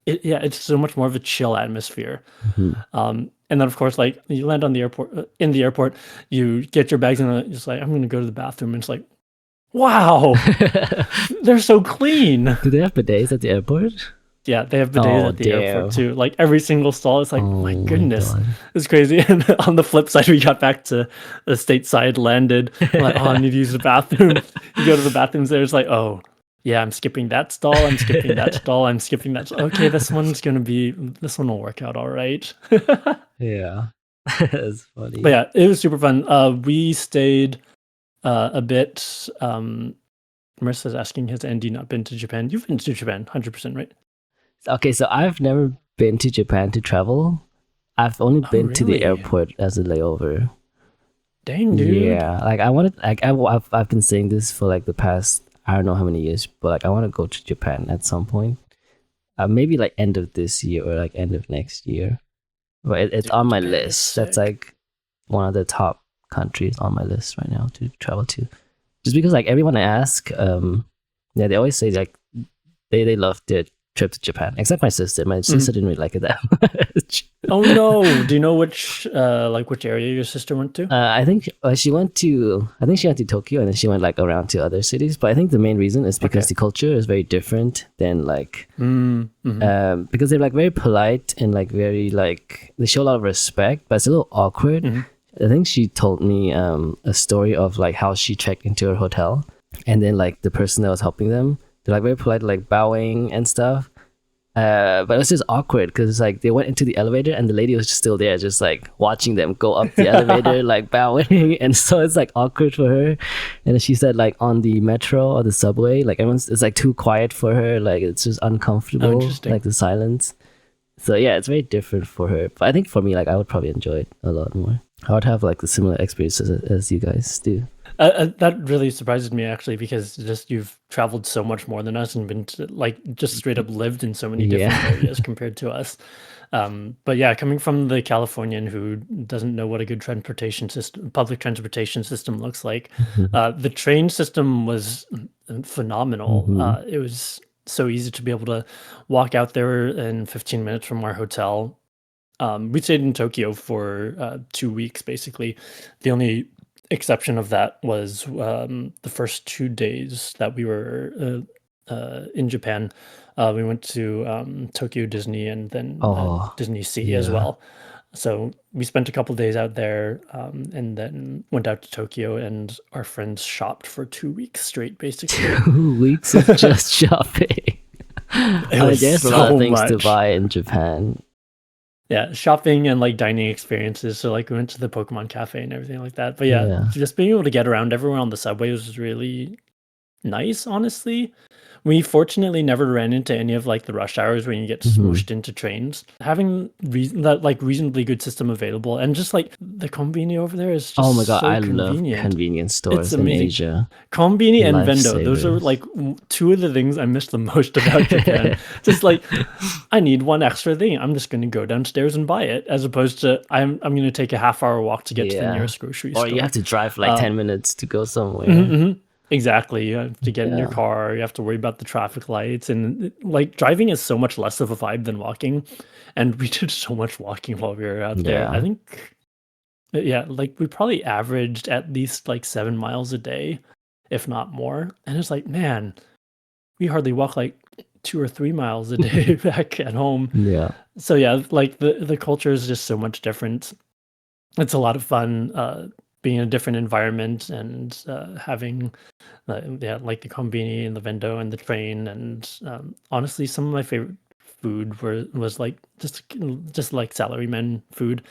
It's so much more of a chill atmosphere. And then of course, like you land on the airport, in the airport, you get your bags and it's like I'm going to go to the bathroom, and it's like, wow, they're so clean. Do they have bidets at the airport? Yeah, they have bidets at the airport too. Like every single stall, it's like, my goodness, it's crazy. And on the flip side, we got back to the stateside, landed. Like, I need to use the bathroom. You go to the bathrooms there, it's like, oh, yeah, I'm skipping that stall, I'm skipping that stall, I'm skipping that. Okay, this one will work out all right. Yeah. It's funny. But yeah, it was super fun. We stayed a bit. Marissa's asking, has Andy not been to Japan? You've been to Japan, 100%, right? Okay, so I've never been to Japan to travel. I've only been to the airport as a layover. Dang, dude. Yeah, like I wanted, like I've been saying this for like the past I don't know how many years, but like I want to go to Japan at some point. Maybe like end of this year or like end of next year. But it's on my list. That's like one of the top countries on my list right now to travel to. Just because like everyone I ask, yeah, they always say like they love their trip to Japan, except my sister. My sister didn't really like it that much. Oh no! Do you know which area your sister went to? I think she went to Tokyo, and then she went like around to other cities. But I think the main reason is because the culture is very different than like because they're like very polite and like very like they show a lot of respect, but it's a little awkward. I think she told me a story of like how she checked into her hotel, and then like the person that was helping them, they're like very polite, like bowing and stuff. But it was just awkward because it's like they went into the elevator and the lady was just still there, just like watching them go up the elevator, like bowing. And so it's like awkward for her. And she said like on the metro or the subway, like it's like too quiet for her. Like it's just uncomfortable, like the silence. So yeah, it's very different for her. But I think for me, like I would probably enjoy it a lot more. I would have like the similar experiences as you guys do. That really surprises me actually, because just you've traveled so much more than us and been to, like just straight up lived in so many different areas compared to us. But yeah, coming from the Californian who doesn't know what a good public transportation system looks like, the train system was phenomenal. It was so easy to be able to walk out there in 15 minutes from our hotel. We stayed in Tokyo for 2 weeks, basically. The only exception of that was the first 2 days that we were in Japan. We went to Tokyo Disney and then Disney Sea as well. So we spent a couple days out there and then went out to Tokyo, and our friends shopped for 2 weeks straight, basically. 2 weeks of just shopping. There's a lot of things to buy in Japan. Yeah, shopping and like dining experiences. So like we went to the Pokemon Cafe and everything like that. But yeah, just being able to get around everywhere on the subway was really nice, honestly. We fortunately never ran into any of like the rush hours when you get smooshed into trains. Having that like reasonably good system available, and just like the Konbini over there is just oh my god, so I convenient. love convenience stores in Asia. Konbini and Vendo, those are like two of the things I miss the most about Japan. Just like I need one extra thing, I'm just going to go downstairs and buy it, as opposed to I'm going to take a half-hour walk to get to the nearest grocery store. Or you have to drive like 10 minutes to go somewhere. Exactly. You have to get in your car. You have to worry about the traffic lights, and like driving is so much less of a vibe than walking. And we did so much walking while we were out there. I think, like we probably averaged at least like 7 miles a day, if not more. And it's like, man, we hardly walk like 2 or 3 miles a day back at home. Yeah. So yeah, like the culture is just so much different. It's a lot of fun. Being in a different environment and having like the konbini and the vendo and the train, and honestly some of my favorite food was like just like salaryman food.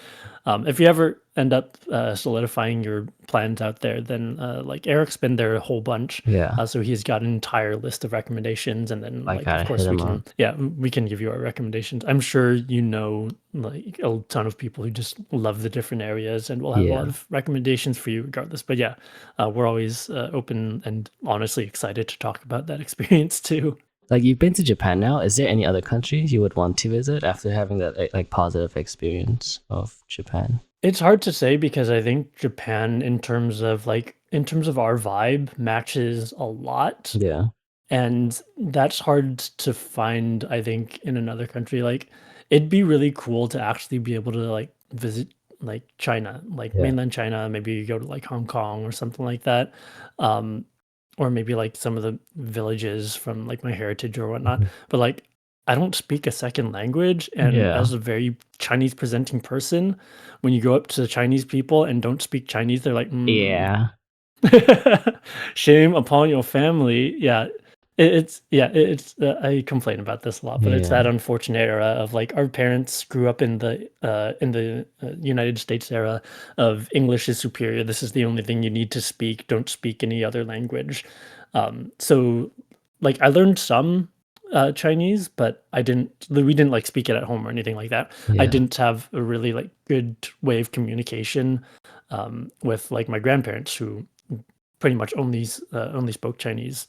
If you ever end up solidifying your plans out there, then like Eric's been there a whole bunch, so he's got an entire list of recommendations, and then like of course we can give you our recommendations. I'm sure you know like a ton of people who just love the different areas, and we'll have a lot of recommendations for you regardless. But we're always open and honestly excited to talk about that experience too. Like, you've been to Japan now. Is there any other countries you would want to visit after having that like positive experience of Japan? It's hard to say, because I think Japan, in terms of our vibe, matches a lot. Yeah. And that's hard to find, I think, in another country. Like, it'd be really cool to actually be able to like visit like China, like mainland China, maybe go to like Hong Kong or something like that. Or maybe like some of the villages from like my heritage or whatnot. But like, I don't speak a second language, and as a very Chinese presenting person, when you go up to Chinese people and don't speak Chinese, they're like, yeah, shame upon your family. Yeah, It's I complain about this a lot, but it's that unfortunate era of like our parents grew up in the United States era of English is superior. This is the only thing you need to speak. Don't speak any other language. So like I learned some Chinese, but we didn't like speak it at home or anything like that. I didn't have a really like good way of communication with like my grandparents who pretty much only spoke Chinese.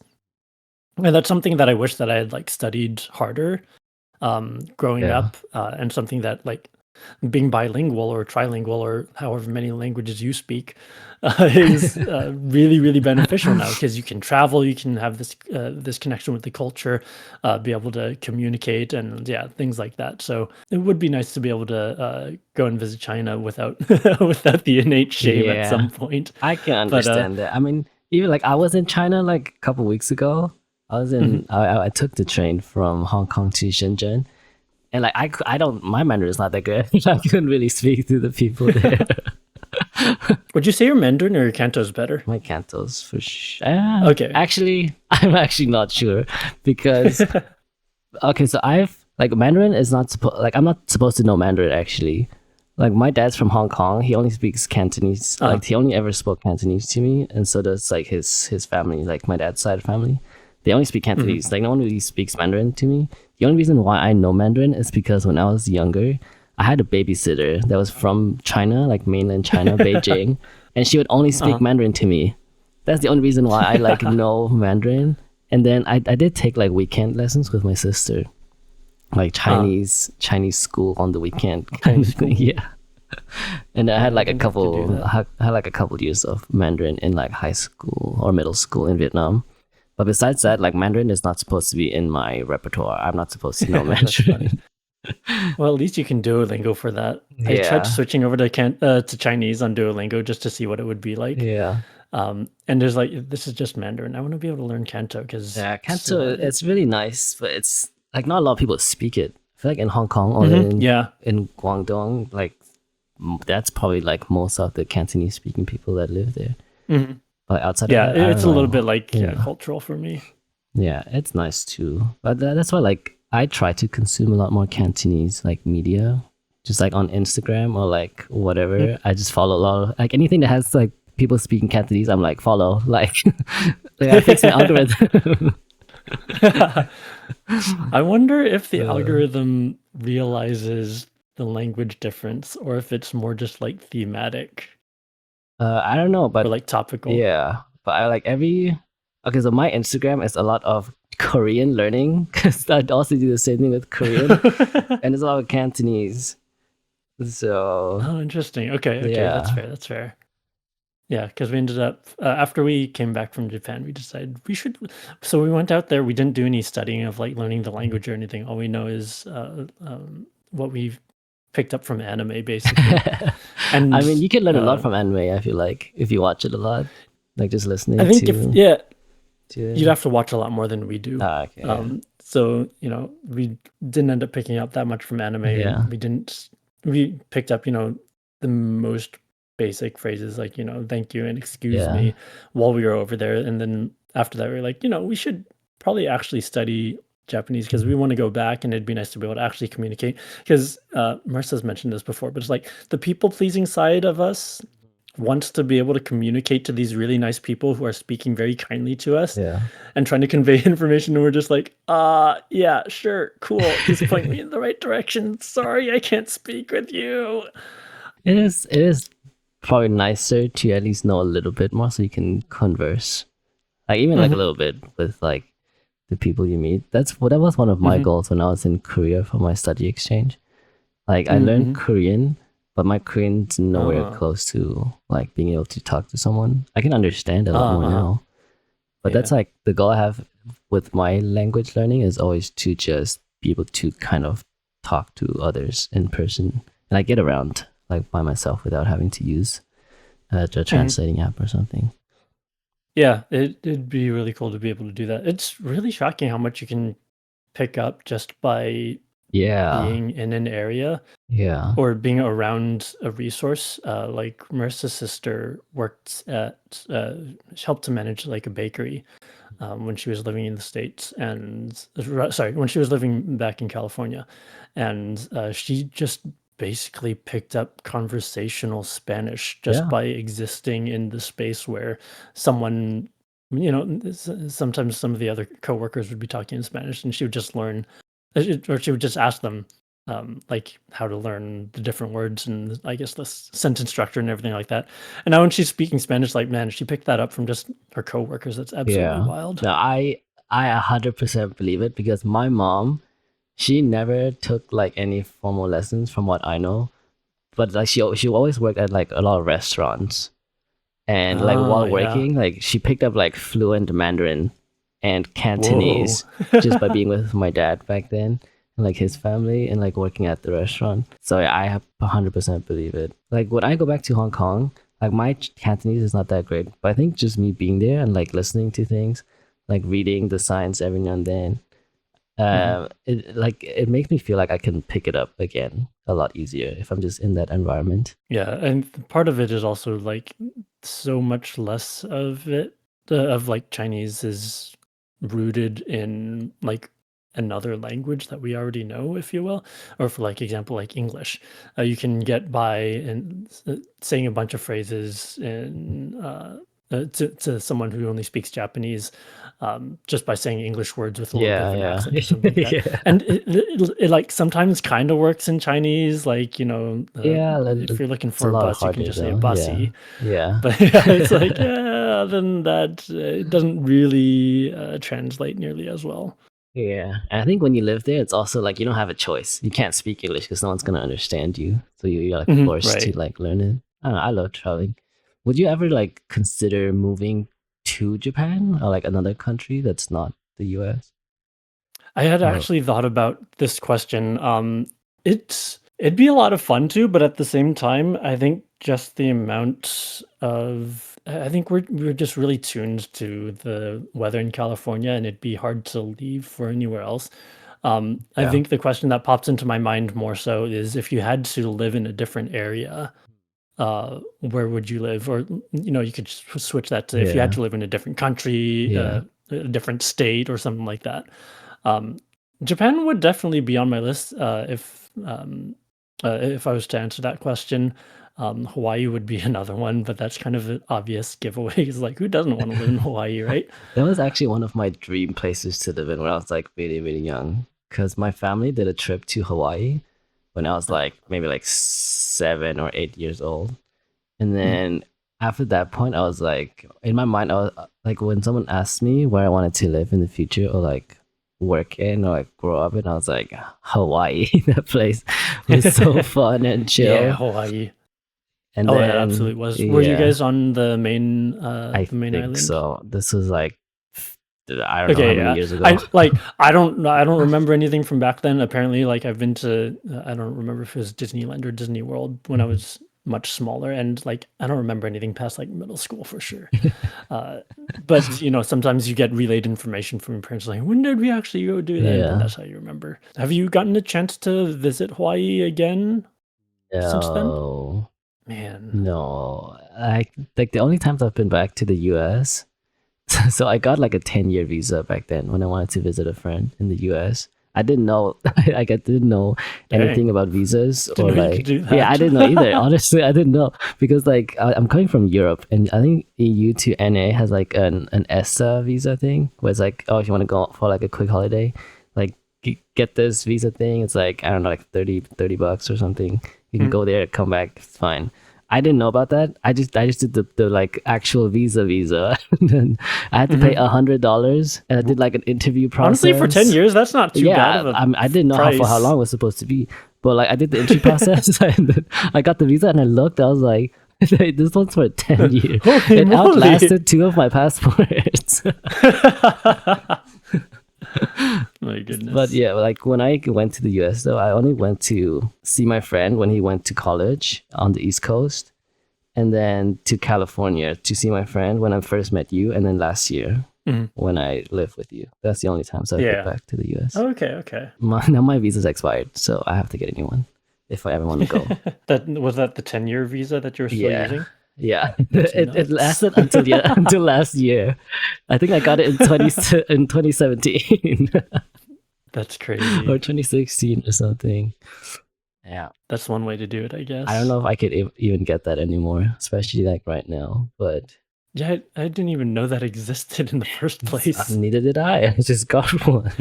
And that's something that I wish that I had like studied harder growing up, and something that like being bilingual or trilingual or however many languages you speak is really, really beneficial now because you can travel, you can have this connection with the culture, be able to communicate, and things like that. So it would be nice to be able to go and visit China without without the innate shame at some point. I can understand that. I mean, even like I was in China like a couple weeks ago. I was in. I took the train from Hong Kong to Shenzhen, and like I don't. My Mandarin is not that good. I couldn't really speak to the people there. Would you say your Mandarin or your Canto is better? My Canto's for sure. Okay. Actually, I'm actually not sure because okay, so I've like Mandarin is not supposed like I'm not supposed to know Mandarin actually. Like my dad's from Hong Kong. He only speaks Cantonese. Like he only ever spoke Cantonese to me, and so does like his family, like my dad's side of family. They only speak Cantonese. Like no one really speaks Mandarin to me. The only reason why I know Mandarin is because when I was younger, I had a babysitter that was from China, like mainland China, Beijing, and she would only speak Mandarin to me. That's the only reason why I like know Mandarin. And then I did take like weekend lessons with my sister, like Chinese school on the weekend kind of thing. Yeah. And I had like a couple years of Mandarin in like high school or middle school in Vietnam. But besides that, like Mandarin is not supposed to be in my repertoire. I'm not supposed to know Mandarin. Well, at least you can Duolingo for that. I tried switching over to Chinese on Duolingo just to see what it would be like. Yeah. And there's like, this is just Mandarin. I want to be able to learn Canto because Canto, it's really nice, but it's like not a lot of people speak it. I feel like in Hong Kong or in Guangdong, like that's probably like most of the Cantonese speaking people that live there. But outside of that, it's a little bit like cultural for me. Yeah, it's nice too. But that's why like I try to consume a lot more Cantonese like media, just like on Instagram or like whatever. I just follow a lot of like anything that has like people speaking Cantonese. I'm like follow like fix the algorithm. I wonder if the algorithm realizes the language difference or if it's more just like thematic. I don't know, but or like topical. Yeah, but I like okay, so my Instagram is a lot of Korean learning because I also do the same thing with Korean, and it's a lot of Cantonese. So interesting. Okay, that's fair. Yeah, because we ended up after we came back from Japan, we decided we should. So we went out there. We didn't do any studying of like learning the language or anything. All we know is what we've picked up from anime, basically. And I mean, you can learn a lot from anime. I feel like if you watch it a lot, like just listening. I think you'd have to watch a lot more than we do. Okay. So we didn't end up picking up that much from anime. Yeah. We picked up the most basic phrases like thank you and excuse me while we were over there, and then after that we were like we should probably actually study Japanese because we want to go back and it'd be nice to be able to actually communicate because Marissa's mentioned this before, but it's like the people pleasing side of us wants to be able to communicate to these really nice people who are speaking very kindly to us and trying to convey information, and we're just like yeah, sure, cool, just point me in the right direction, sorry I can't speak with you. It is probably nicer to at least know a little bit more so you can converse like even like a little bit with like the people you meet. That was one of my goals when I was in Korea for my study exchange. Like I learned Korean, but my Korean's nowhere close to like being able to talk to someone. I can understand a lot more now, but that's like the goal I have with my language learning is always to just be able to kind of talk to others in person, and I get around like by myself without having to use a translating app or something. Yeah, it'd be really cool to be able to do that. It's really shocking how much you can pick up just by being in an area or being around a resource. Like Marissa's sister worked at she helped to manage like a bakery when she was living in the States, and when she was living back in California, and she just basically picked up conversational Spanish just by existing in the space where someone, sometimes some of the other coworkers would be talking in Spanish, and she would just learn, or she would just ask them like how to learn the different words and I guess the sentence structure and everything like that. And now when she's speaking Spanish, like, man, she picked that up from just her coworkers. That's absolutely wild. No, I 100% believe it, because my mom, she never took like any formal lessons from what I know, but like she always worked at like a lot of restaurants, and like while working, like she picked up like fluent Mandarin and Cantonese just by being with my dad back then, and like his family, and like working at the restaurant. So yeah, I have 100% believe it. Like when I go back to Hong Kong, like my Cantonese is not that great, but I think just me being there and like listening to things, like reading the signs every now and then, it makes me feel like I can pick it up again a lot easier if I'm just in that environment. Yeah, and part of it is also like so much less of it of like Chinese is rooted in like another language that we already know, if you will, or for like example, like English, you can get by and saying a bunch of phrases in to someone who only speaks Japanese, just by saying English words with a little bit of an accent or something like that. And it like sometimes kind of works in Chinese, like, if you're looking for a bus, you can just say bussy. But it's like, other than that, it doesn't really translate nearly as well. Yeah, and I think when you live there, it's also like you don't have a choice. You can't speak English because no one's gonna understand you, so you're like forced to like learn it. I don't know, I love traveling. Would you ever like consider moving to Japan or like another country that's not the US? I had actually thought about this question. It'd be a lot of fun too, but at the same time, I think just the amount of I think we're just really tuned to the weather in California, and it'd be hard to leave for anywhere else. I think the question that pops into my mind more so is if you had to live in a different area, where would you live? Or you could switch that to if you had to live in a different country, a different state, or something like that. Japan would definitely be on my list if I was to answer that question. Hawaii would be another one, but that's kind of an obvious giveaway. It's like, who doesn't want to live in Hawaii, right? That was actually one of my dream places to live in when I was like really, really young, because my family did a trip to Hawaii when I was like maybe like 7 or 8 years old. And then after that point, I was like, in my mind, I was like, when someone asked me where I wanted to live in the future or like work in or like grow up in, I was like, Hawaii. That place was so fun and chill. Yeah, Hawaii. And then, it absolutely was. Were you guys on the main I main think island? So. This was like, I don't know how many years ago. I don't remember anything from back then. Apparently, like I've been to, I don't remember if it was Disneyland or Disney World when I was much smaller, and like I don't remember anything past like middle school for sure. But sometimes you get relayed information from your parents like, when did we actually go do that? And that's how you remember. Have you gotten a chance to visit Hawaii again since then? Man, no. Like the only times I've been back to the US. So I got like a 10-year visa back then when I wanted to visit a friend in the US. I didn't know I didn't know anything about visas or like I didn't know either. Honestly, I didn't know because like I'm coming from Europe, and I think EU to NA has like an ESTA visa thing where it's like, oh, if you want to go for like a quick holiday, like get this visa thing. It's like, I don't know, like $30 or something. You can go there, come back, it's fine. I didn't know about that. I just did the like actual visa. And then I had to pay $100, and I did like an interview process. Honestly, for 10 years, that's not too bad of a I didn't know how long it was supposed to be, but like I did the interview process, and then I got the visa, and I looked. I was like, this one's for 10 years. It outlasted 2 of my passports. My goodness. But yeah, like when I went to the US though, I only went to see my friend when he went to college on the East Coast, and then to California to see my friend when I first met you, and then last year when I live with you. That's the only time. So I get back to the US. Oh, okay. Now my visa's expired, so I have to get a new one if I ever want to go. Was that the 10-year visa that you're still using? Yeah, it lasted until last year. I think I got it in 2017. That's crazy. Or 2016 or something. Yeah, that's one way to do it, I guess. I don't know if I could even get that anymore, especially like right now. But yeah, I didn't even know that existed in the first place. Neither did I. I just got one.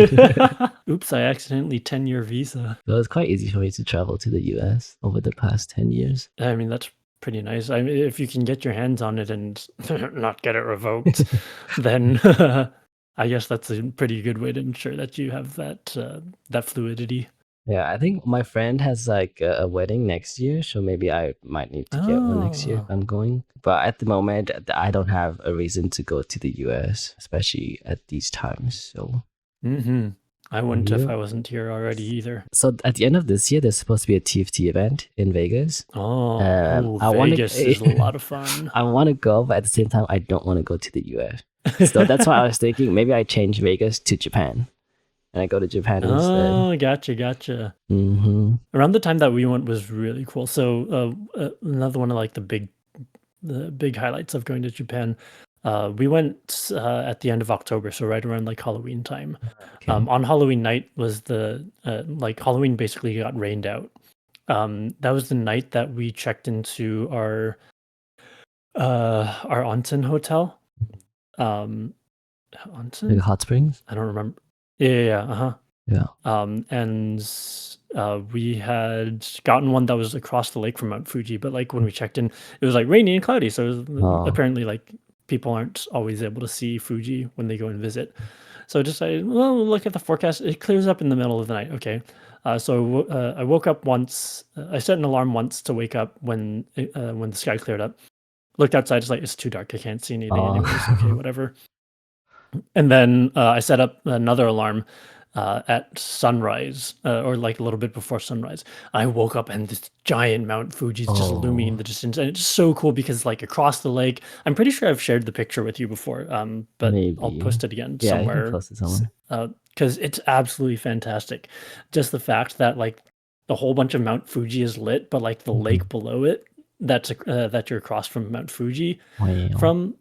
Oops, I accidentally 10-year visa. So it's quite easy for me to travel to the US over the past 10 years. I mean, that's pretty nice. I mean, if you can get your hands on it and not get it revoked, then I guess that's a pretty good way to ensure that you have that that fluidity. Yeah, I think my friend has like a wedding next year, so maybe I might need to get one next year if I'm going. But at the moment, I don't have a reason to go to the US, especially at these times. So I wouldn't if I wasn't here already either. So at the end of this year, there's supposed to be a TFT event in Vegas. Vegas is a lot of fun. I want to go, but at the same time, I don't want to go to the US. So that's why I was thinking maybe I change Vegas to Japan. And I go to Japan instead. Oh, gotcha. Around the time that we went was really cool. So another one of like the big highlights of going to Japan. We went at the end of October, so right around like Halloween time. Okay. On Halloween night was the like Halloween basically got rained out. That was the night that we checked into our onsen hotel. Onsen? Like hot springs? I don't remember. Yeah. And we had gotten one that was across the lake from Mount Fuji, but like when we checked in, it was like rainy and cloudy. So it was, apparently like people aren't always able to see Fuji when they go and visit. So I decided, well, look at the forecast. It clears up in the middle of the night. Okay. So I woke up once. I set an alarm once to wake up when the sky cleared up. Looked outside. It's like, it's too dark. I can't see anything anyways. Okay, whatever. And then I set up another alarm at sunrise, or like a little bit before sunrise. I woke up and this giant Mount Fuji is just looming in the distance, and it's so cool because like across the lake. I'm pretty sure I've shared the picture with you before, but maybe. I'll post it again somewhere. Post it somewhere. Because it's absolutely fantastic. Just the fact that like the whole bunch of Mount Fuji is lit, but like the lake below it, that you're across from Mount Fuji from,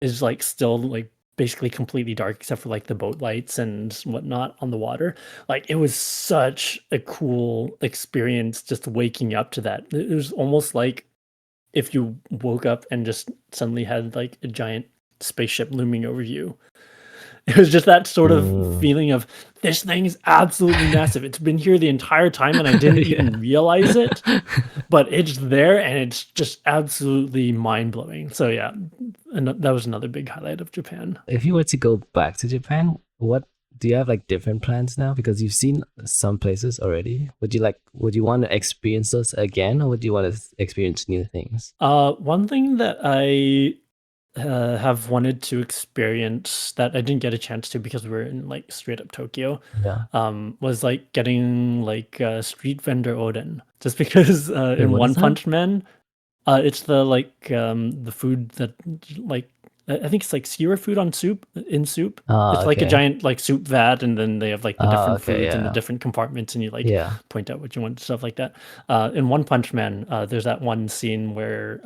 is like still like basically completely dark except for like the boat lights and whatnot on the water. Like it was such a cool experience just waking up to that. It was almost like if you woke up and just suddenly had like a giant spaceship looming over you. It was just that sort of feeling of this thing is absolutely massive. It's been here the entire time and I didn't even realize it, but it's there and it's just absolutely mind-blowing. So yeah, and that was another big highlight of Japan. If you were to go back to Japan, what do you have like different plans now? Because you've seen some places already. Would you want to experience those again, or would you want to experience new things? One thing that I have wanted to experience that I didn't get a chance to because we're in like straight up Tokyo, was like getting like street vendor oden. Just because in One Punch Man, it's the like the food that like I think it's like skewer food on soup. It's like a giant like soup vat, and then they have like the different foods in the different compartments, and you like point out what you want, stuff like that. In One Punch Man, there's that one scene where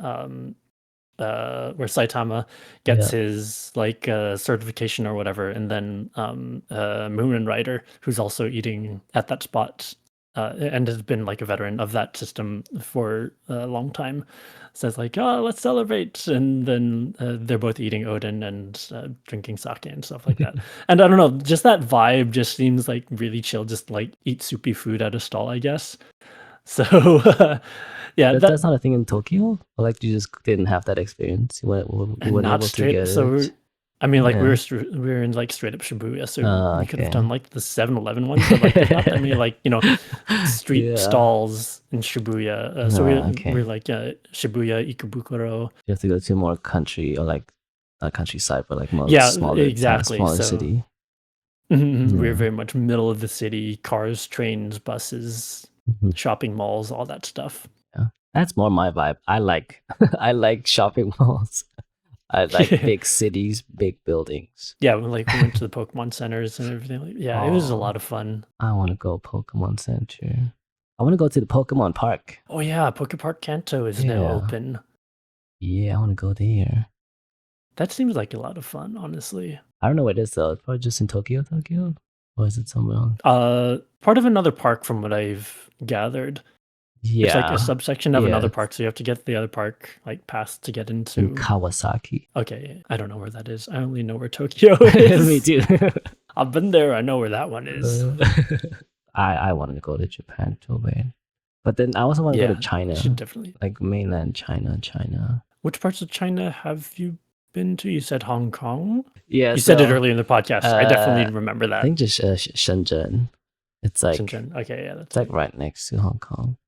Saitama gets his like certification or whatever, and then Moomin Rider, who's also eating at that spot and has been like a veteran of that system for a long time, says like, "Oh, let's celebrate," and then they're both eating oden and drinking sake and stuff like that. And I don't know, just that vibe just seems like really chill. Just like eat soupy food at a stall, I guess. So. Yeah, that's not a thing in Tokyo. Or like you just didn't have that experience. You weren't able to get it. I mean, like we were in like straight up Shibuya, so we could have done like the 7-Eleven ones, but like there's not that many like street stalls in Shibuya. So we're like Shibuya, Ikebukuro. You have to go to more country or like not countryside, but like more smaller city. We're very much middle of the city. Cars, trains, buses, shopping malls, all that stuff. That's more my vibe. I like I like shopping malls. I like big cities, big buildings. Yeah, like we went to the Pokemon centers and everything. Yeah, it was a lot of fun. I want to go Pokemon Center. I want to go to the Pokemon Park. Oh yeah, Pokepark Kanto is now open. Yeah, I want to go there. That seems like a lot of fun, honestly. I don't know what it is though. It's probably just in Tokyo, or is it somewhere else? Part of another park, from what I've gathered. Yeah, it's like a subsection of another park, so you have to get the other park like past to get into in Kawasaki. Okay, I don't know where that is. I only know where Tokyo is. Me too. I've been there. I know where that one is. I wanted to go to Japan too bad, but then I also want to go to China. Should definitely like mainland China. Which parts of China have you been to? You said Hong Kong. Yeah, you said it earlier in the podcast. I definitely remember that. I think just Shenzhen. It's like Shenzhen. Okay, yeah, that's like right next to Hong Kong.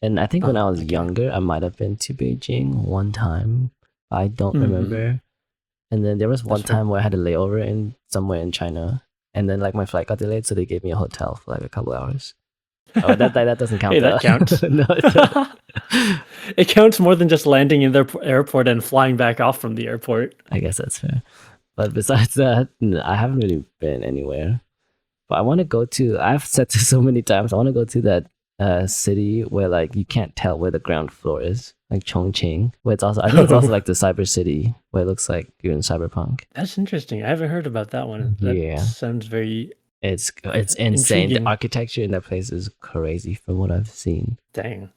And I think when I was younger, I might have been to Beijing one time. I don't remember. And then there was one time where I had a layover in somewhere in China, and then like my flight got delayed, so they gave me a hotel for like a couple hours. Oh, that doesn't count. Hey, that counts. No, it counts more than just landing in the airport and flying back off from the airport. I guess that's fair. But besides that, I haven't really been anywhere. But I want to go to. I've said this so many times. I want to go to that city where like you can't tell where the ground floor is, like Chongqing, where it's also I think it's also like the cyber city where it looks like you're in cyberpunk. That's interesting. I haven't heard about that one. That sounds very it's insane. Intriguing. The architecture in that place is crazy from what I've seen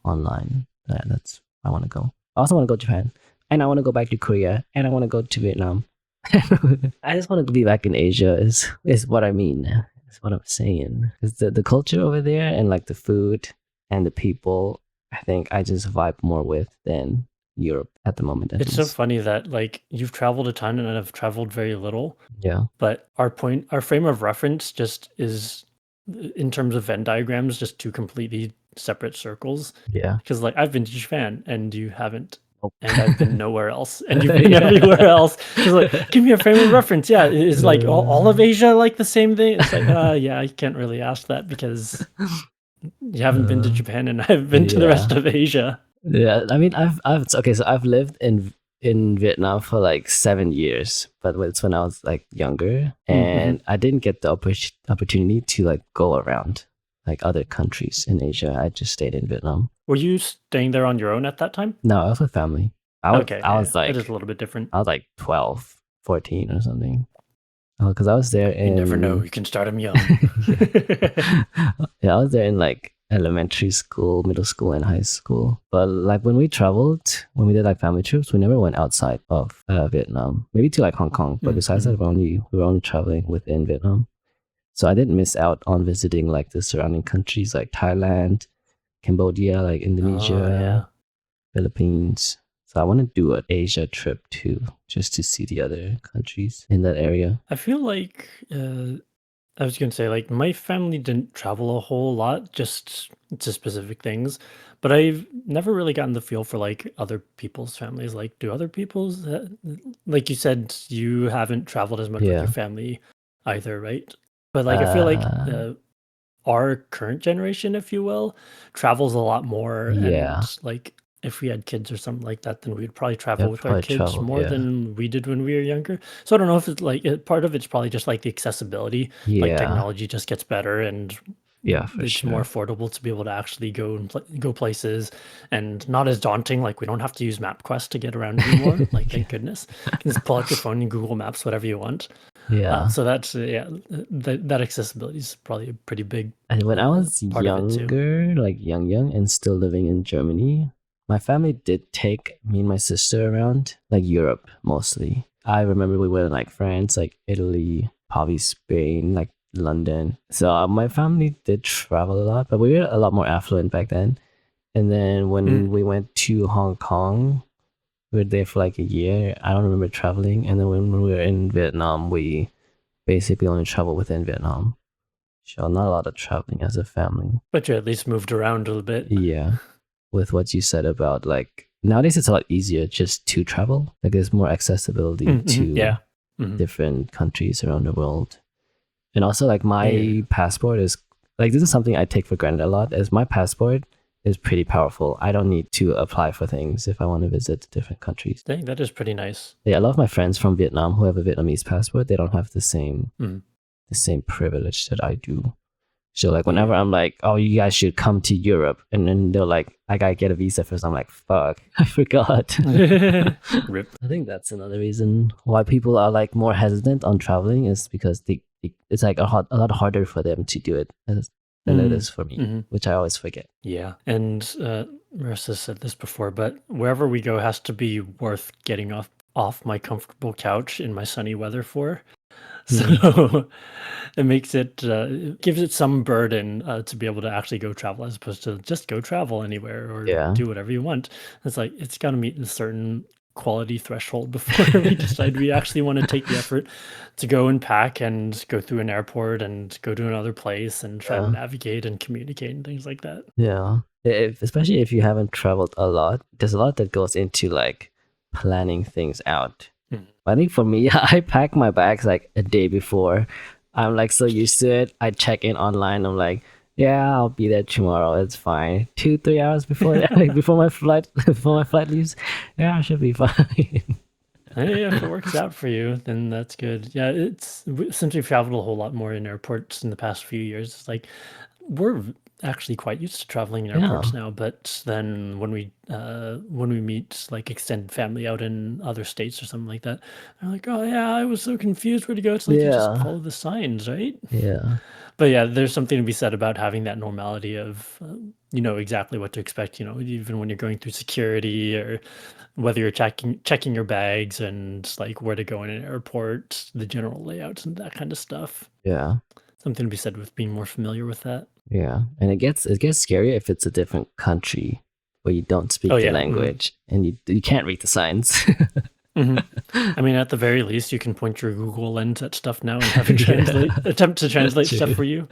online. That's I want to go. I also want to go to Japan, and I want to go back to Korea, and I want to go to Vietnam. I just want to be back in Asia is what I mean. That's what I'm saying. Because the culture over there and like the food and the people, I think I just vibe more with than Europe at the moment. It's so funny that like you've traveled a ton and I've traveled very little. Yeah. But our frame of reference just is, in terms of Venn diagrams, just two completely separate circles. Yeah. Because like I've been to Japan and you haven't. And I've been nowhere else, and you've been everywhere else. It's like, give me a frame of reference. Yeah, is like all of Asia like the same thing? It's like, yeah, I can't really ask that because you haven't been to Japan, and I've been to the rest of Asia. Yeah, I mean, I've lived in Vietnam for like 7 years, but it's when I was like younger, and I didn't get the opportunity to like go around like other countries in Asia. I just stayed in Vietnam. Were you staying there on your own at that time? No, I was with family. I was like, it is a little bit different. I was like 12, 14 or something. Because I was there in... You never know. You can start them young. Yeah, I was there in like elementary school, middle school, and high school. But like when we traveled, when we did like family trips, we never went outside of Vietnam. Maybe to like Hong Kong. But besides that, we were only traveling within Vietnam. So I didn't miss out on visiting like the surrounding countries like Thailand, Cambodia, like Indonesia, Philippines. So I want to do an Asia trip too, just to see the other countries in that area. I feel like I was going to say, like, my family didn't travel a whole lot, just to specific things. But I've never really gotten the feel for like other people's families. Like, do other people's, like you said, you haven't traveled as much with your family either, right? But like, I feel like our current generation, if you will, travels a lot more. And like, if we had kids or something like that, then we'd probably travel with our kids more than we did when we were younger. So I don't know if it's like part of it's probably just like the accessibility. Like technology just gets better and it's more affordable to be able to actually go and go places, and not as daunting. Like, we don't have to use MapQuest to get around anymore. Like, thank goodness, you can just pull out your phone and Google Maps whatever you want. So that's that accessibility is probably pretty big. And when I was younger, like young and still living in Germany, my family did take me and my sister around like Europe mostly. I remember we went to like France, like Italy, probably Spain, like London. So my family did travel a lot, but we were a lot more affluent back then. And then when we went to Hong Kong, we were there for like a year. I don't remember traveling. And then when we were in Vietnam, we basically only traveled within Vietnam. So not a lot of traveling as a family. But you at least moved around a little bit. Yeah. With what you said about like, nowadays it's a lot easier just to travel. Like, there's more accessibility to different countries around the world. And also like my passport is like, this is something I take for granted a lot, is my passport is pretty powerful. I don't need to apply for things if I want to visit different countries. Dang, that is pretty nice. Yeah, a lot of my friends from Vietnam who have a Vietnamese passport, they don't have the same privilege that I do. So like whenever I'm like, oh, you guys should come to Europe, and then they're like, I gotta get a visa first. I'm like, fuck, I forgot. Rip. I think that's another reason why people are like more hesitant on traveling, is because it's like a lot harder for them to do it than it is for me, which I always forget. Yeah, and Marissa said this before, but wherever we go has to be worth getting off my comfortable couch in my sunny weather for. So it makes it gives it some burden to be able to actually go travel, as opposed to just go travel anywhere or do whatever you want. It's like it's got to meet a certain quality threshold before we decide we actually want to take the effort to go and pack and go through an airport and go to another place and try to navigate and communicate and things like that. Yeah, especially if you haven't traveled a lot, there's a lot that goes into like planning things out. I think for me, I pack my bags like a day before. I'm like so used to it. I check in online. I'm like, yeah, I'll be there tomorrow. It's fine. 2-3 hours before before my flight leaves. Yeah, I should be fine. Hey, if it works out for you, then that's good. Yeah, since we've traveled a whole lot more in airports in the past few years, it's like we're actually quite used to traveling in airports now. But then when we meet like extended family out in other states or something like that, they're like, oh yeah, I was so confused where to go. It's like you just follow the signs, right? Yeah. But yeah, there's something to be said about having that normality of you know exactly what to expect, you know, even when you're going through security, or whether you're checking your bags and like where to go in an airport, the general layouts and that kind of stuff. Yeah. Something to be said with being more familiar with that. Yeah. And it gets scarier if it's a different country where you don't speak the language and you can't read the signs. I mean, at the very least, you can point your Google Lens at stuff now and have it attempt to translate stuff for you.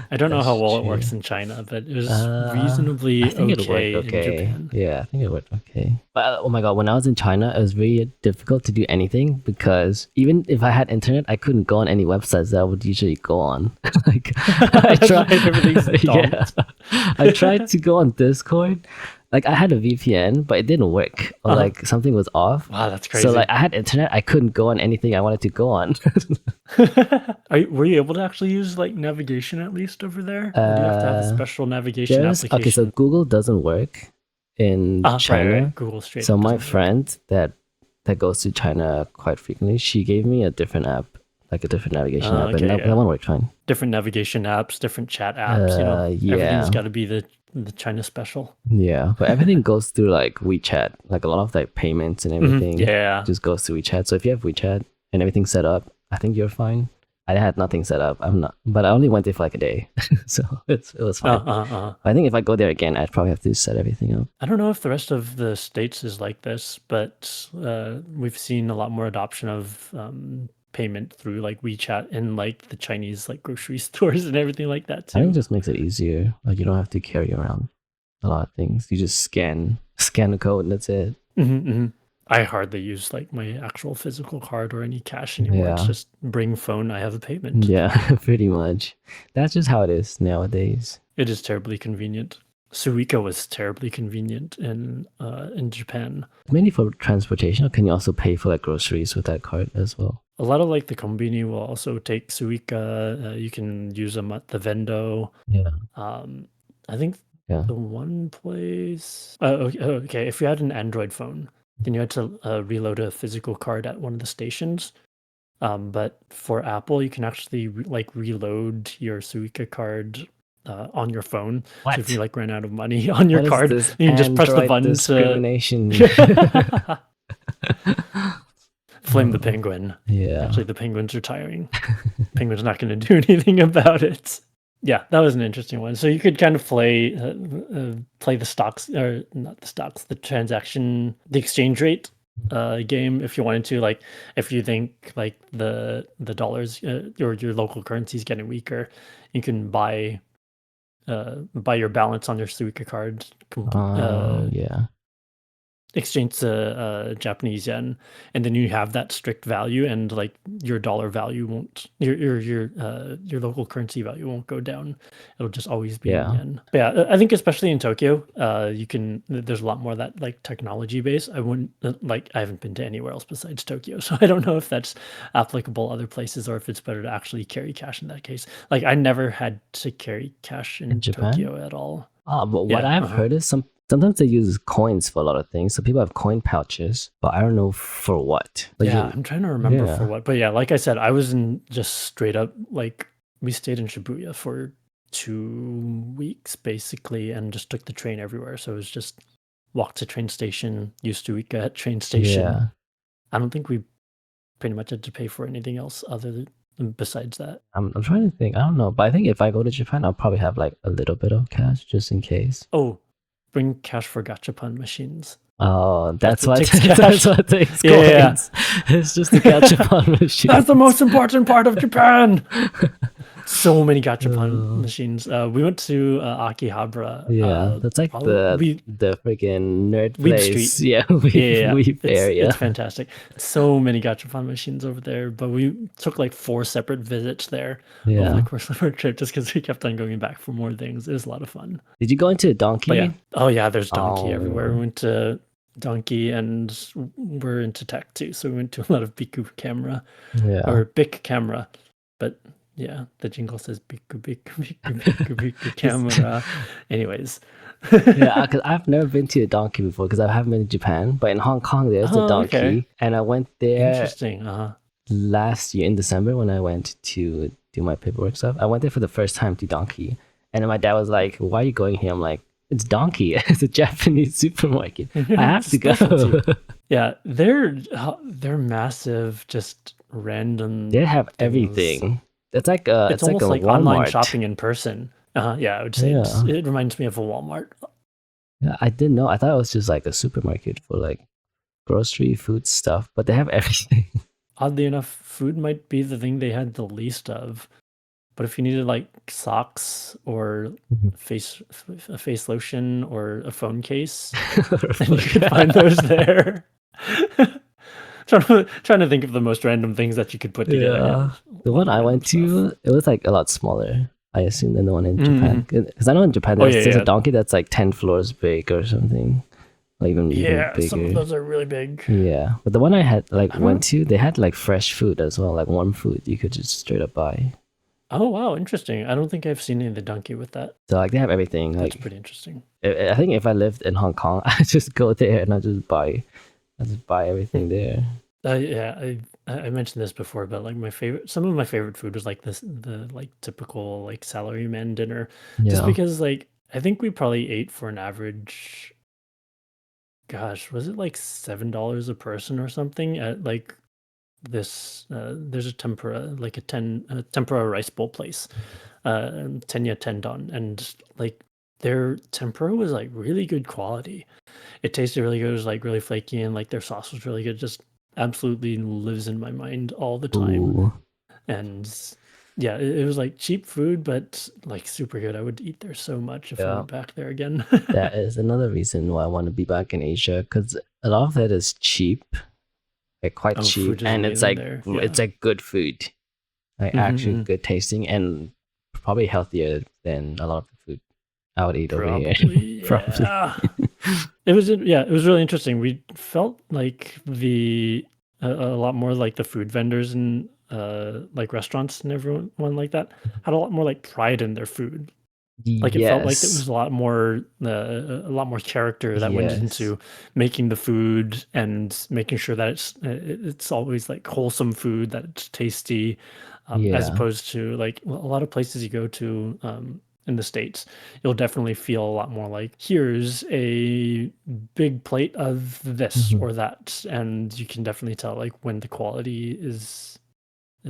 I don't know how well it works in China, but it was reasonably okay in Japan. Yeah, I think it worked okay. But oh my god, when I was in China, it was very difficult to do anything because even if I had internet, I couldn't go on any websites that I would usually go on. Like I tried to go on Discord. Like I had a VPN, but it didn't work, or like something was off. Wow, that's crazy. So like I had internet, I couldn't go on anything I wanted to go on. Were you able to actually use like navigation at least over there? Or do you have to have a special navigation application? Okay, so Google doesn't work in China. Right. Google straight. So my friend that goes to China quite frequently, she gave me a different app, like a different navigation app, and that one worked fine. Different navigation apps, different chat apps. Everything's got to be the China special. Yeah, but everything goes through like WeChat. Like a lot of like payments and everything just goes through WeChat. So if you have WeChat and everything's set up, I think you're fine. I had nothing set up. But I only went there for like a day. So it was fine. I think if I go there again, I'd probably have to set everything up. I don't know if the rest of the states is like this, but we've seen a lot more adoption of payment through like WeChat and like the Chinese like grocery stores and everything like that too. I think it just makes it easier. Like you don't have to carry around a lot of things. You just scan the code and that's it. I hardly use like my actual physical card or any cash anymore. It's just bring phone, I have a payment. Yeah, pretty much. That's just how it is nowadays. It is terribly convenient. Suica was terribly convenient in Japan. Mainly for transportation, or can you also pay for like groceries with that card as well? A lot of like the kombini will also take Suica. You can use them at the Vendo. Yeah. I think the one place. Okay. If you had an Android phone, then you had to reload a physical card at one of the stations. But for Apple, you can actually reload your Suica card on your phone. What? So if you like ran out of money on your card, you can just press the button discrimination. Flame the penguin. Yeah. Actually, the penguin's retiring. Penguin's not going to do anything about it. Yeah, that was an interesting one. So you could kind of play the stocks, or not the stocks, the exchange rate game if you wanted to. Like if you think like the dollars or your local currency is getting weaker, you can buy your balance on your Suica card. exchange to Japanese yen, and then you have that strict value, and like your dollar value won't, your local currency value won't go down. It'll just always be in yen. But yeah, I think especially in Tokyo, there's a lot more of that like technology base. I haven't been to anywhere else besides Tokyo, so I don't know if that's applicable other places or if it's better to actually carry cash in that case. Like I never had to carry cash in Tokyo at all. But what I've heard is sometimes they use coins for a lot of things. So people have coin pouches, but I don't know for what. Like I'm trying to remember for what. But yeah, like I said, I was in just straight up, like we stayed in Shibuya for 2 weeks basically and just took the train everywhere. So it was just walk to train station, use Suica at train station. Yeah. I don't think we pretty much had to pay for anything else other than besides that. I'm trying to think. I don't know, but I think if I go to Japan, I'll probably have like a little bit of cash just in case. Oh, bring cash for gachapon machines. Oh, that's what takes coins. Yeah. It's just the gachapon machine. That's the most important part of Japan. So many gachapon machines. We went to Akihabara. Yeah, that's like the freaking nerd place. Street. Yeah, Weeb area. It's fantastic. So many gachapon machines over there, but we took like 4 separate visits there over the course of our trip just because we kept on going back for more things. It was a lot of fun. Did you go into Donkey? Yeah. Oh yeah, there's Donkey everywhere. We went to Donkey and we're into tech too, so we went to a lot of Biku camera or Bic camera, but yeah, the jingle says Biku Biku Biku Biku Biku camera. Anyways. Yeah, because I've never been to a Donkey before because I haven't been to Japan, but in Hong Kong there's a Donkey, and I went there. Interesting. Last year in December when I went to do my paperwork stuff. I went there for the first time to Donkey, and then my dad was like, "Why are you going here?" I'm like, "It's Donkey. It's a Japanese supermarket. I have to go." Yeah, they're massive, just random. They have everything. It's like it's almost like online shopping in person. Yeah, I would say it reminds me of a Walmart. Yeah, I didn't know. I thought it was just like a supermarket for like grocery, food stuff, but they have everything. Oddly enough, food might be the thing they had the least of. But if you needed like socks or a face lotion or a phone case, then you could find those there. Trying to think of the most random things that you could put together. Yeah. The one I went to, it was like a lot smaller, I assume, than the one in Japan. Because I know in Japan there's a Donkey that's like 10 floors big or something. Like even bigger. Some of those are really big. Yeah. But the one I had went to, they had like fresh food as well, like warm food you could just straight up buy. Oh wow, interesting. I don't think I've seen any of the Donkey with that. So like they have everything. That's pretty interesting. I think if I lived in Hong Kong, I just go there and I just buy everything there. I mentioned this before, but like some of my favorite food was like the like typical like salaryman dinner. Just because like I think we probably ate for an average, gosh, was it like $7 a person or something at like this there's a tempura, like a tempura rice bowl place, Tenya Tendon, and like their tempura was like really good quality. It tasted really good. It was like really flaky, and like their sauce was really good. Just absolutely lives in my mind all the time. Ooh. And yeah, it was like cheap food, but like super good. I would eat there so much if I went back there again. That is another reason why I want to be back in Asia, because a lot of that is cheap. Quite cheap, and it's like it's like good food, like actually good tasting, and probably healthier than a lot of the food I would eat over here. Probably. It was really interesting. We felt like a lot more like the food vendors and like restaurants and everyone like that had a lot more like pride in their food. Like it felt like there was a lot more character that went into making the food and making sure that it's always like wholesome food, that it's tasty, as opposed to like a lot of places you go to in the States, you'll definitely feel a lot more like, here's a big plate of this or that, and you can definitely tell like when the quality is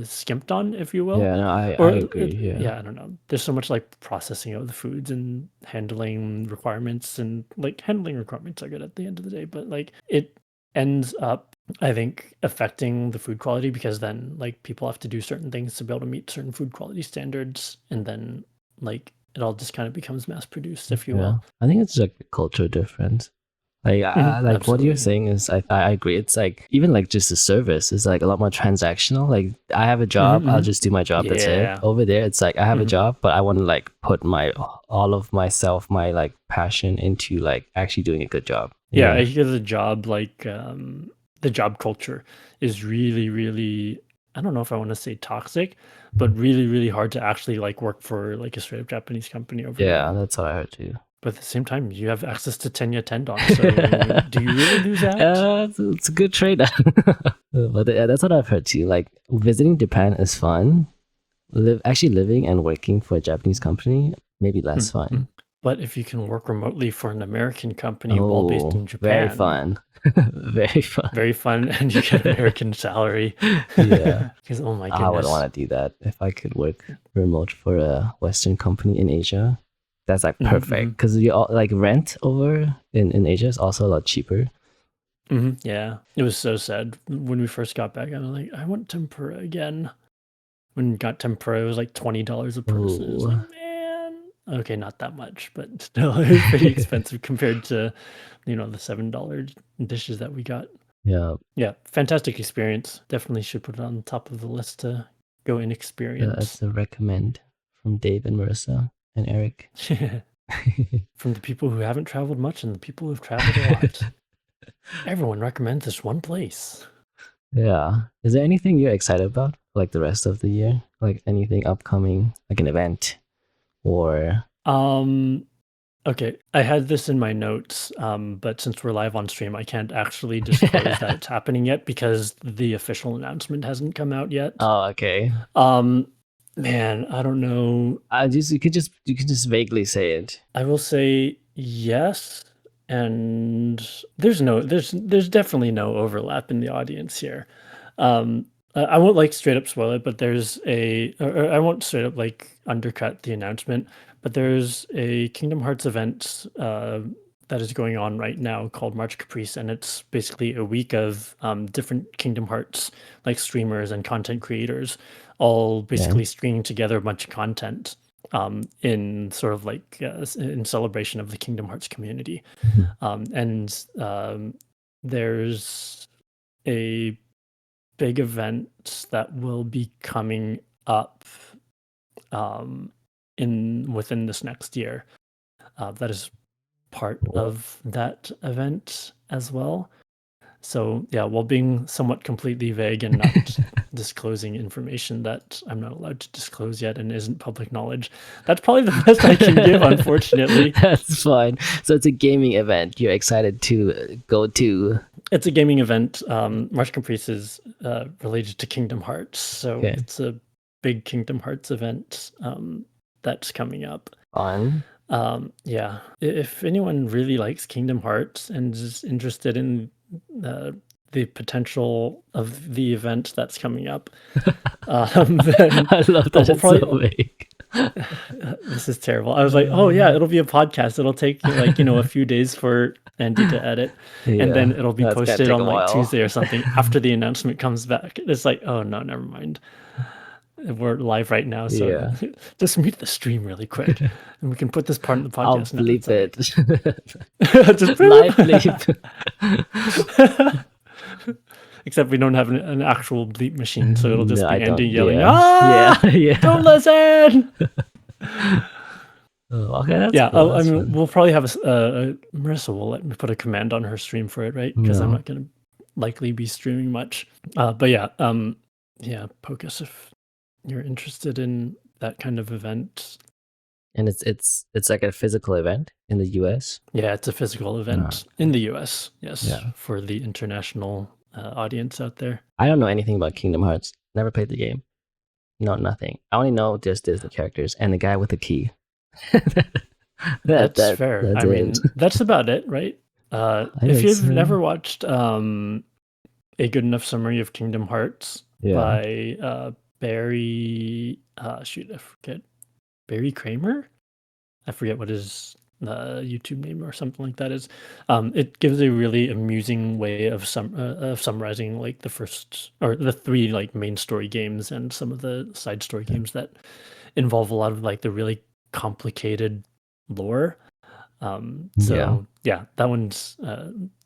skimped on, if you will. Yeah, no, I agree. I don't know. There's so much like processing of the foods and handling requirements, and like handling requirements are good at the end of the day, but like it ends up, I think, affecting the food quality, because then like people have to do certain things to be able to meet certain food quality standards, and then like it all just kind of becomes mass produced, if you will. I think it's like a culture difference. Like, like what you're absolutely. saying is, I agree. It's like even like just the service is like a lot more transactional. Like I have a job, I'll just do my job. That's it. Yeah. Over there, it's like I have a Mhm. job, but I want to like put my all of myself, my like passion into like actually doing a good job. Yeah, I hear the job the job culture is really, really, I don't know if I want to say toxic, but really, really hard to actually like work for like a straight up Japanese company over there. Yeah, that's what I heard too. But at the same time, you have access to Tenya Tendon. So do you really lose out? It's a good trade. But yeah, that's what I've heard too. Like visiting Japan is fun. Actually living and working for a Japanese company maybe less Mm-hmm. fun. But if you can work remotely for an American company while based in Very Japan, fun. Very fun. very fun, and you get American salary. Yeah. Because oh my I would goodness, want to do that if I could work remote for a Western company in Asia. That's like perfect because you all like rent over in Asia is also a lot cheaper. Yeah, it was so sad when we first got back. I was like, I want tempura again. When we got tempura, it was like $20 a person. It was like, Ooh. man, okay, not that much, but still, it was pretty expensive compared to, the $7 dishes that we got. Yeah. Yeah, fantastic experience. Definitely should put it on the top of the list to go and experience. That's a recommend from Dave and Marissa and Eric. From the people who haven't traveled much and the people who've traveled a lot. Everyone recommends this one place. Yeah. Is there anything you're excited about like the rest of the year? Like anything upcoming, like an event or Okay, I had this in my notes, but since we're live on stream, I can't actually disclose that it's happening yet because the official announcement hasn't come out yet. Oh, okay. Man, I don't know. You could just vaguely say it. I will say yes, and there's definitely no overlap in the audience here. I won't like straight up spoil it, but or I won't straight up like undercut the announcement, but there's a Kingdom Hearts event that is going on right now called March Caprice, and it's basically a week of different Kingdom Hearts like streamers and content creators all basically stringing together a bunch of content in sort of like in celebration of the Kingdom Hearts community. There's a big event that will be coming up within this next year that is part of that event as well. So yeah, while being somewhat completely vague and not disclosing information that I'm not allowed to disclose yet and isn't public knowledge, that's probably the best I can give, unfortunately. That's fine. So it's a gaming event. You're excited to go to. It's a gaming event. March Caprice is related to Kingdom Hearts, so it's a big Kingdom Hearts event that's coming up. Fun. Yeah, if anyone really likes Kingdom Hearts and is interested in the potential of the event that's coming up, then I love that it's so vague. This is terrible. I was like, oh yeah, it'll be a podcast. It'll take like a few days for Andy to edit, and then it'll be posted on like Tuesday or something after the announcement comes back. It's like, oh no, never mind. We're live right now, so just mute the stream really quick, and we can put this part in the podcast. I'll bleep it. Just live bleep. Except we don't have an actual bleep machine, so it'll just be Andy yelling, don't listen! Okay, that's cool. I mean, we'll probably have Marissa will let me put a command on her stream for it, right? Because I'm not going to likely be streaming much. But yeah, poke us if you're interested in that kind of event. And it's like a physical event in the US? Yeah, it's a physical event in the US, yes, for the international audience out there. I don't know anything about Kingdom Hearts. Never played the game. No, nothing. I only know just Disney characters and the guy with the key. That's fair. I mean, that's about it, right? If you've never watched A Good Enough Summary of Kingdom Hearts by Barry, I forget, Barry Kramer? I forget what his YouTube name or something like that is. It gives a really amusing way of summarizing like the first or the three like main story games and some of the side story games that involve a lot of like the really complicated lore. So yeah, that one's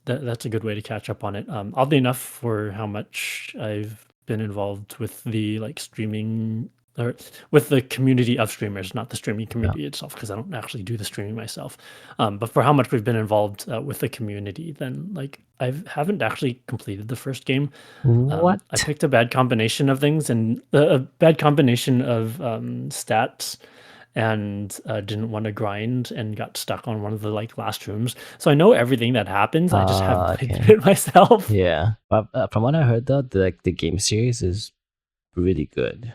that's a good way to catch up on it. Oddly enough, for how much I've been involved with the like streaming or with the community of streamers, not the streaming community itself, because I don't actually do the streaming myself. But for how much we've been involved with the community, then like I haven't actually completed the first game. What? I picked a bad combination of things and a bad combination of stats and didn't want to grind and got stuck on one of the like last rooms. So I know everything that happens. I just haven't played through it myself. Yeah, but from what I heard though, the game series is really good.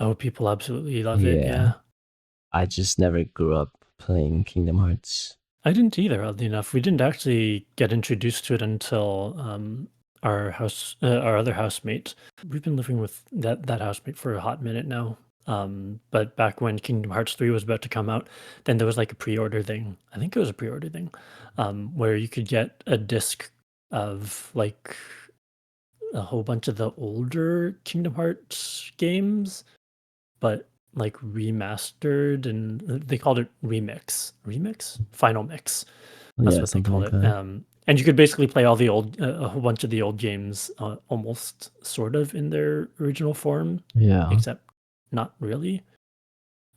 Oh, people absolutely love it. Yeah. I just never grew up playing Kingdom Hearts. I didn't either, oddly enough. We didn't actually get introduced to it until our other housemate. We've been living with that housemate for a hot minute now. But back when Kingdom Hearts 3 was about to come out, then there was like a pre-order thing. I think it was a pre-order thing, where you could get a disc of like a whole bunch of the older Kingdom Hearts games, but like remastered, and they called it final mix. That's what they called it. And you could basically play all the old a whole bunch of the old games almost sort of in their original form, except not really.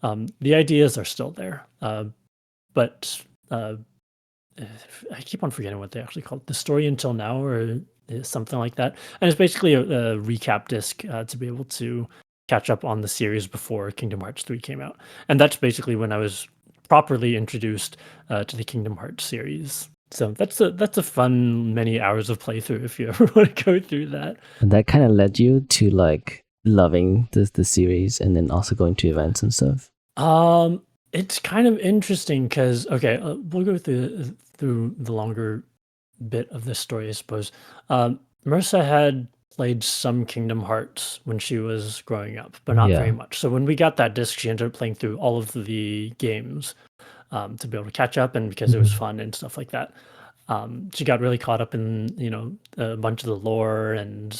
The ideas are still there, but I keep on forgetting what they actually called it. The Story Until Now or something like that. And it's basically a recap disc to be able to catch up on the series before Kingdom Hearts 3 came out. And that's basically when I was properly introduced to the Kingdom Hearts series. So that's a fun many hours of playthrough if you ever want to go through that. And that kind of led you to like loving the series and then also going to events and stuff. It's kind of interesting because we'll go through the longer bit of this story, I suppose. Marissa had played some Kingdom Hearts when she was growing up, but not very much. So when we got that disc, she ended up playing through all of the games to be able to catch up, and because it was fun and stuff like that. She got really caught up in a bunch of the lore and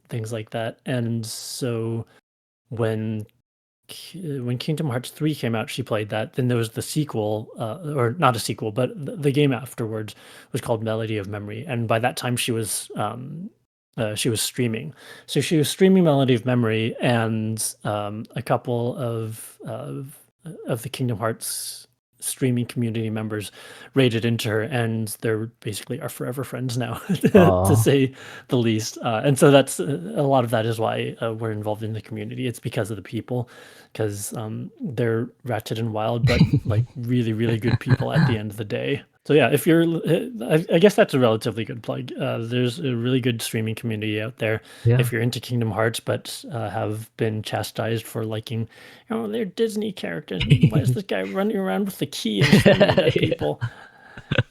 things like that. And so when Kingdom Hearts 3 came out, she played that. Then there was the sequel, or not a sequel, but the game afterwards was called Melody of Memory. And by that time, she was streaming. So she was streaming Melody of Memory, and a couple of the Kingdom Hearts streaming community members raided into her, and they're basically our forever friends now, to say the least. And so that's a lot of that is why we're involved in the community. It's because of the people, because they're ratchet and wild, but like really, really good people at the end of the day. So yeah, if you're, I guess that's a relatively good plug. There's a really good streaming community out there. If you're into Kingdom Hearts, but have been chastised for liking, they're Disney characters. Why is this guy running around with the key and shooting at people?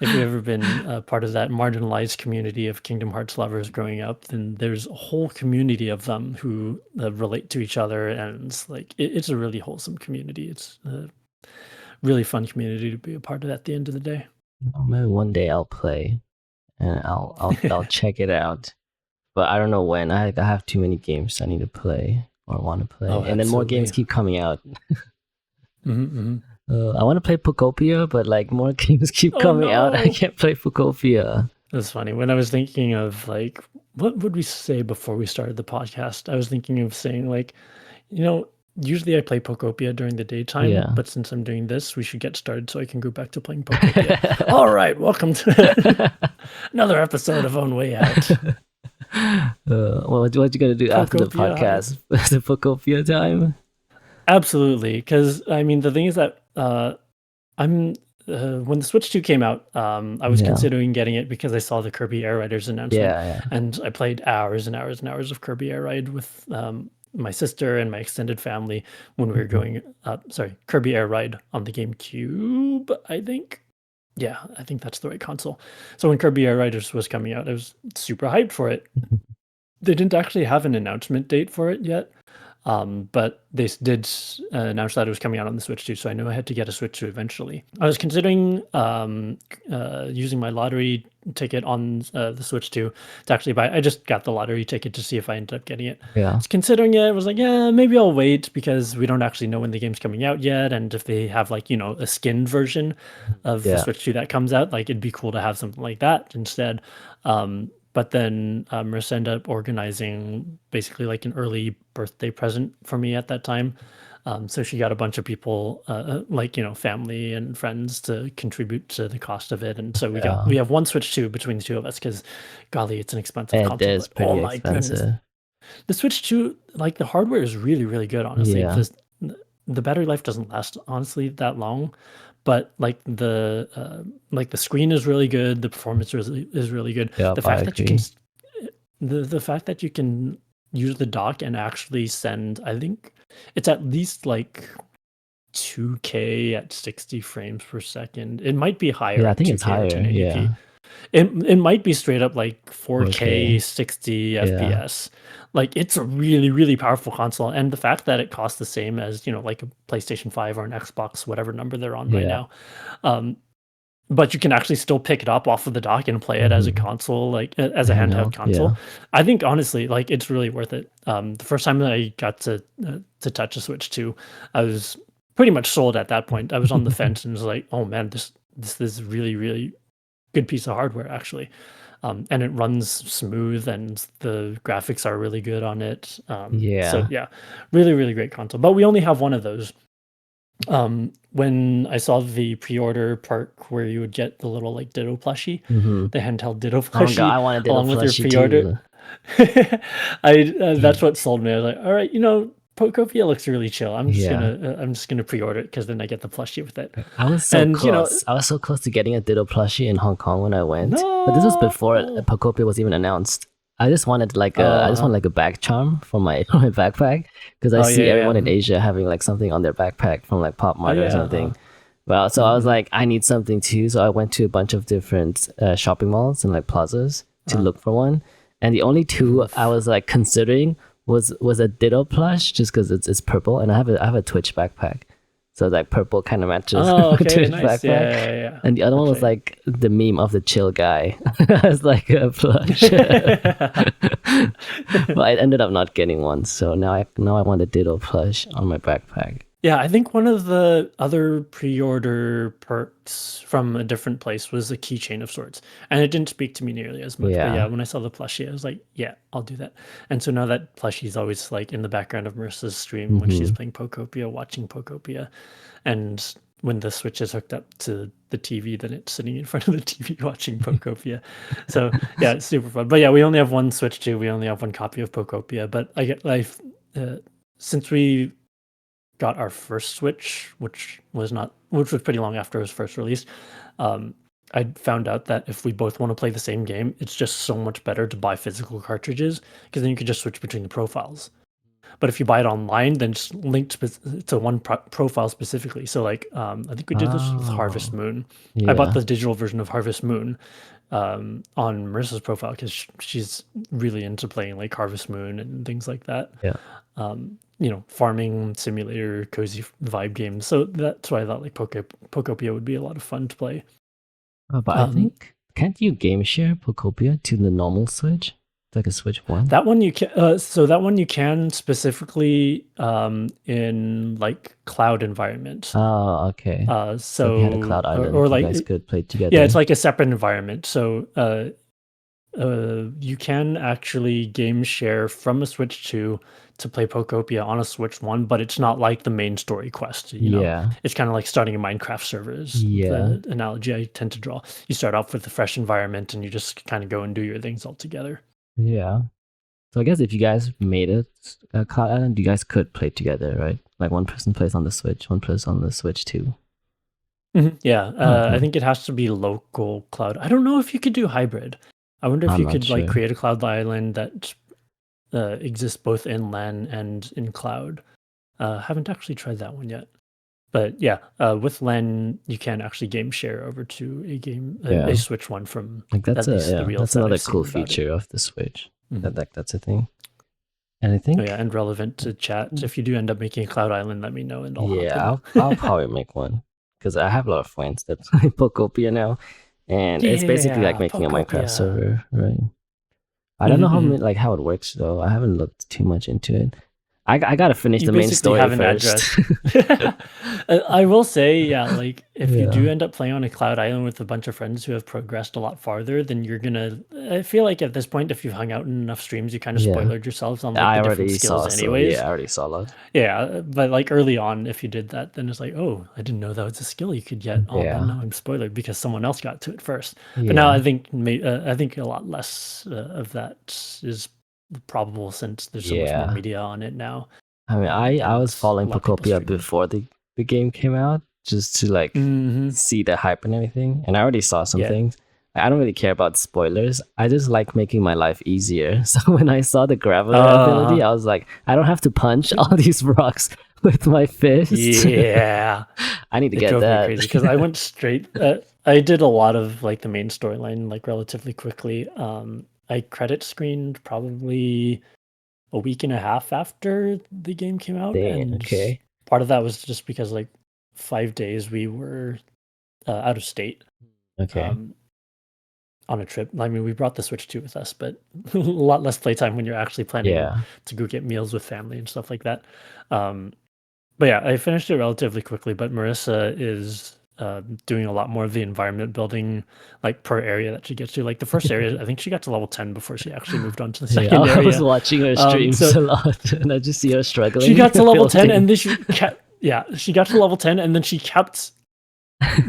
If you've ever been part of that marginalized community of Kingdom Hearts lovers growing up, then there's a whole community of them who relate to each other, and like it's a really wholesome community. It's a really fun community to be a part of at the end of the day. Maybe one day I'll play, and I'll check it out. But I don't know when. I have too many games I need to play or want to play, and then more games keep coming out. I want to play Pokopia, but like more games keep coming out. I can't play Pokopia. That's funny. When I was thinking of like, what would we say before we started the podcast? I was thinking of saying like, usually I play Pokopia during the daytime, but since I'm doing this, we should get started so I can go back to playing Pokopia. All right, welcome to another episode of On Way Out. What you gonna do after the podcast? The Pokopia time? Absolutely, because I mean the thing is that when the Switch 2 came out, I was considering getting it because I saw the Kirby Air Riders announcement, and I played hours and hours and hours of Kirby Air Ride with my sister and my extended family when we were going Kirby Air Ride on the GameCube, I think. Yeah, I think that's the right console. So when Kirby Air Riders was coming out, I was super hyped for it. They didn't actually have an announcement date for it yet. But they did announce that it was coming out on the Switch 2, so I knew I had to get a Switch 2 eventually. I was considering using my lottery ticket on the Switch 2 to actually buy. I just got the lottery ticket to see if I ended up getting it. Yeah. I was considering it. I was like, yeah, maybe I'll wait because we don't actually know when the game's coming out yet, and if they have like a skinned version of the Switch 2 that comes out, like it'd be cool to have something like that instead. But then Marissa ended up organizing basically like an early birthday present for me at that time. So she got a bunch of people, like family and friends, to contribute to the cost of it, and so we have one Switch 2 between the two of us because, golly, it's an expensive console. It is pretty expensive. Goodness. The Switch 2, like the hardware is really, really good. Honestly, the battery life doesn't last honestly that long, but like the screen is really good. The performance is really good. Yeah, the fact that you can the fact that you can use the dock and actually send, I think it's at least like 2K at 60 frames per second. It might be higher. Yeah, I think it's higher. Yeah. It might be straight up like 4K 60 FPS. Like it's a really, really powerful console. And the fact that it costs the same as, like a PlayStation 5 or an Xbox, whatever number they're on right now. But you can actually still pick it up off of the dock and play it as a console, like as a handheld console. I think honestly, like it's really worth it. The first time that I got to touch a Switch 2, I was pretty much sold at that point. I was on the fence and was like, oh man, this is really, really good piece of hardware actually. And it runs smooth and the graphics are really good on it. So yeah, really, really great console. But we only have one of those. When I saw the pre-order part where you would get the little like Ditto plushie, the handheld Ditto plushie, I wanted Ditto along with plushie your pre-order. That's what sold me. I was like, all right, Pokopia looks really chill. I'm just gonna pre-order it because then I get the plushie with it. I was so close. I was so close to getting a Ditto plushie in Hong Kong when I went, but this was before Pokopia was even announced. I just wanted like a back charm for my backpack because I see everyone in Asia having like something on their backpack from like Pop Mart or something. Well, so I was like, I need something too. So I went to a bunch of different shopping malls and like plazas to look for one. And the only two I was like considering was a Ditto plush just because it's purple, and I have a Twitch backpack. So like purple kind of matches Twitch backpack. Yeah. And the other one was like the meme of the chill guy. It's like a plush. But I ended up not getting one. So now I want a Ditto plush on my backpack. Yeah, I think one of the other pre-order perks from a different place was a keychain of sorts. And it didn't speak to me nearly as much. But yeah, when I saw the plushie, I was like, yeah, I'll do that. And so now that plushie is always like in the background of Marissa's stream when she's playing Pokopia, watching Pokopia. And when the Switch is hooked up to the TV, then it's sitting in front of the TV watching Pokopia. So yeah, it's super fun. But yeah, we only have one Switch 2. We only have one copy of Pokopia. But I get since we got our first Switch, which was pretty long after it was first released, I found out that if we both want to play the same game, it's just so much better to buy physical cartridges because then you could just switch between the profiles. But if you buy it online, then it's linked to one profile specifically. So like, I think we did this with Harvest Moon. I bought the digital version of Harvest Moon on Marissa's profile because she's really into playing like Harvest Moon and things like that. Farming simulator, cozy vibe games. So that's why I thought like Pokopia would be a lot of fun to play. But I think, can't you game share Pokopia to the normal Switch? It's like a Switch 1? That one you can. So that one you can specifically in like cloud environment. Oh, okay. So you had a cloud island, or like you guys could play together. Yeah, it's like a separate environment. So you can actually game share from a Switch 2 to play Pokopia on a Switch 1, but it's not like the main story quest. It's kind of like starting a Minecraft server is the analogy I tend to draw. You start off with a fresh environment and you just kind of go and do your things all together. Yeah. So I guess if you guys made it a cloud island, you guys could play together, right? Like one person plays on the Switch, one plays on the Switch 2. Yeah. I think it has to be local cloud. I don't know if you could do hybrid. I wonder if you could like create a cloud island that exists both in LAN and in cloud. Haven't actually tried that one yet. But yeah, with LAN you can actually game share over to a Switch one from like that's another cool feature of the Switch. That's a thing. And I Oh think yeah, and relevant to chat. If you do end up making a Cloud Island, let me know and I'll hop in. I'll probably make one because I have a lot of friends that play Pokopia now, and it's basically like making a Minecraft server, right? I don't know how it works though. I haven't looked too much into it. I gotta finish the main story have an first. Address. I will say, yeah, like if you do end up playing on a Cloud Island with a bunch of friends who have progressed a lot farther, then you're gonna. I feel like at this point, if you've hung out in enough streams, you kind of spoiled yourselves on like the different skills, anyways. I already saw that. Yeah, but like early on, if you did that, then it's like, oh, I didn't know that was a skill you could get. Oh, then now I'm spoiled because someone else got to it first. But now I think a lot less of that is probable since there's so much more media on it now. I mean, I was following Pokopia before the game came out just to like see the hype and everything, and I already saw some things. I don't really care about spoilers. I just like making my life easier. So when I saw the gravel ability, I was like, I don't have to punch all these rocks with my fist. Yeah, I need to get that. Crazy because I went straight. I did a lot of like the main storyline like relatively quickly. I credit screened probably a week and a half after the game came out. And part of that was just because like 5 days we were out of state. On a trip. I mean, we brought the Switch 2 with us, but a lot less playtime when you're actually planning to go get meals with family and stuff like that. But yeah, I finished it relatively quickly, but Marissa is doing a lot more of the environment building like per area that she gets to. Like the first area, I think she got to level 10 before she actually moved on to the second area. I was watching her streams a lot and I just see her struggling. She got to level 10 and then she got to level 10 and then she kept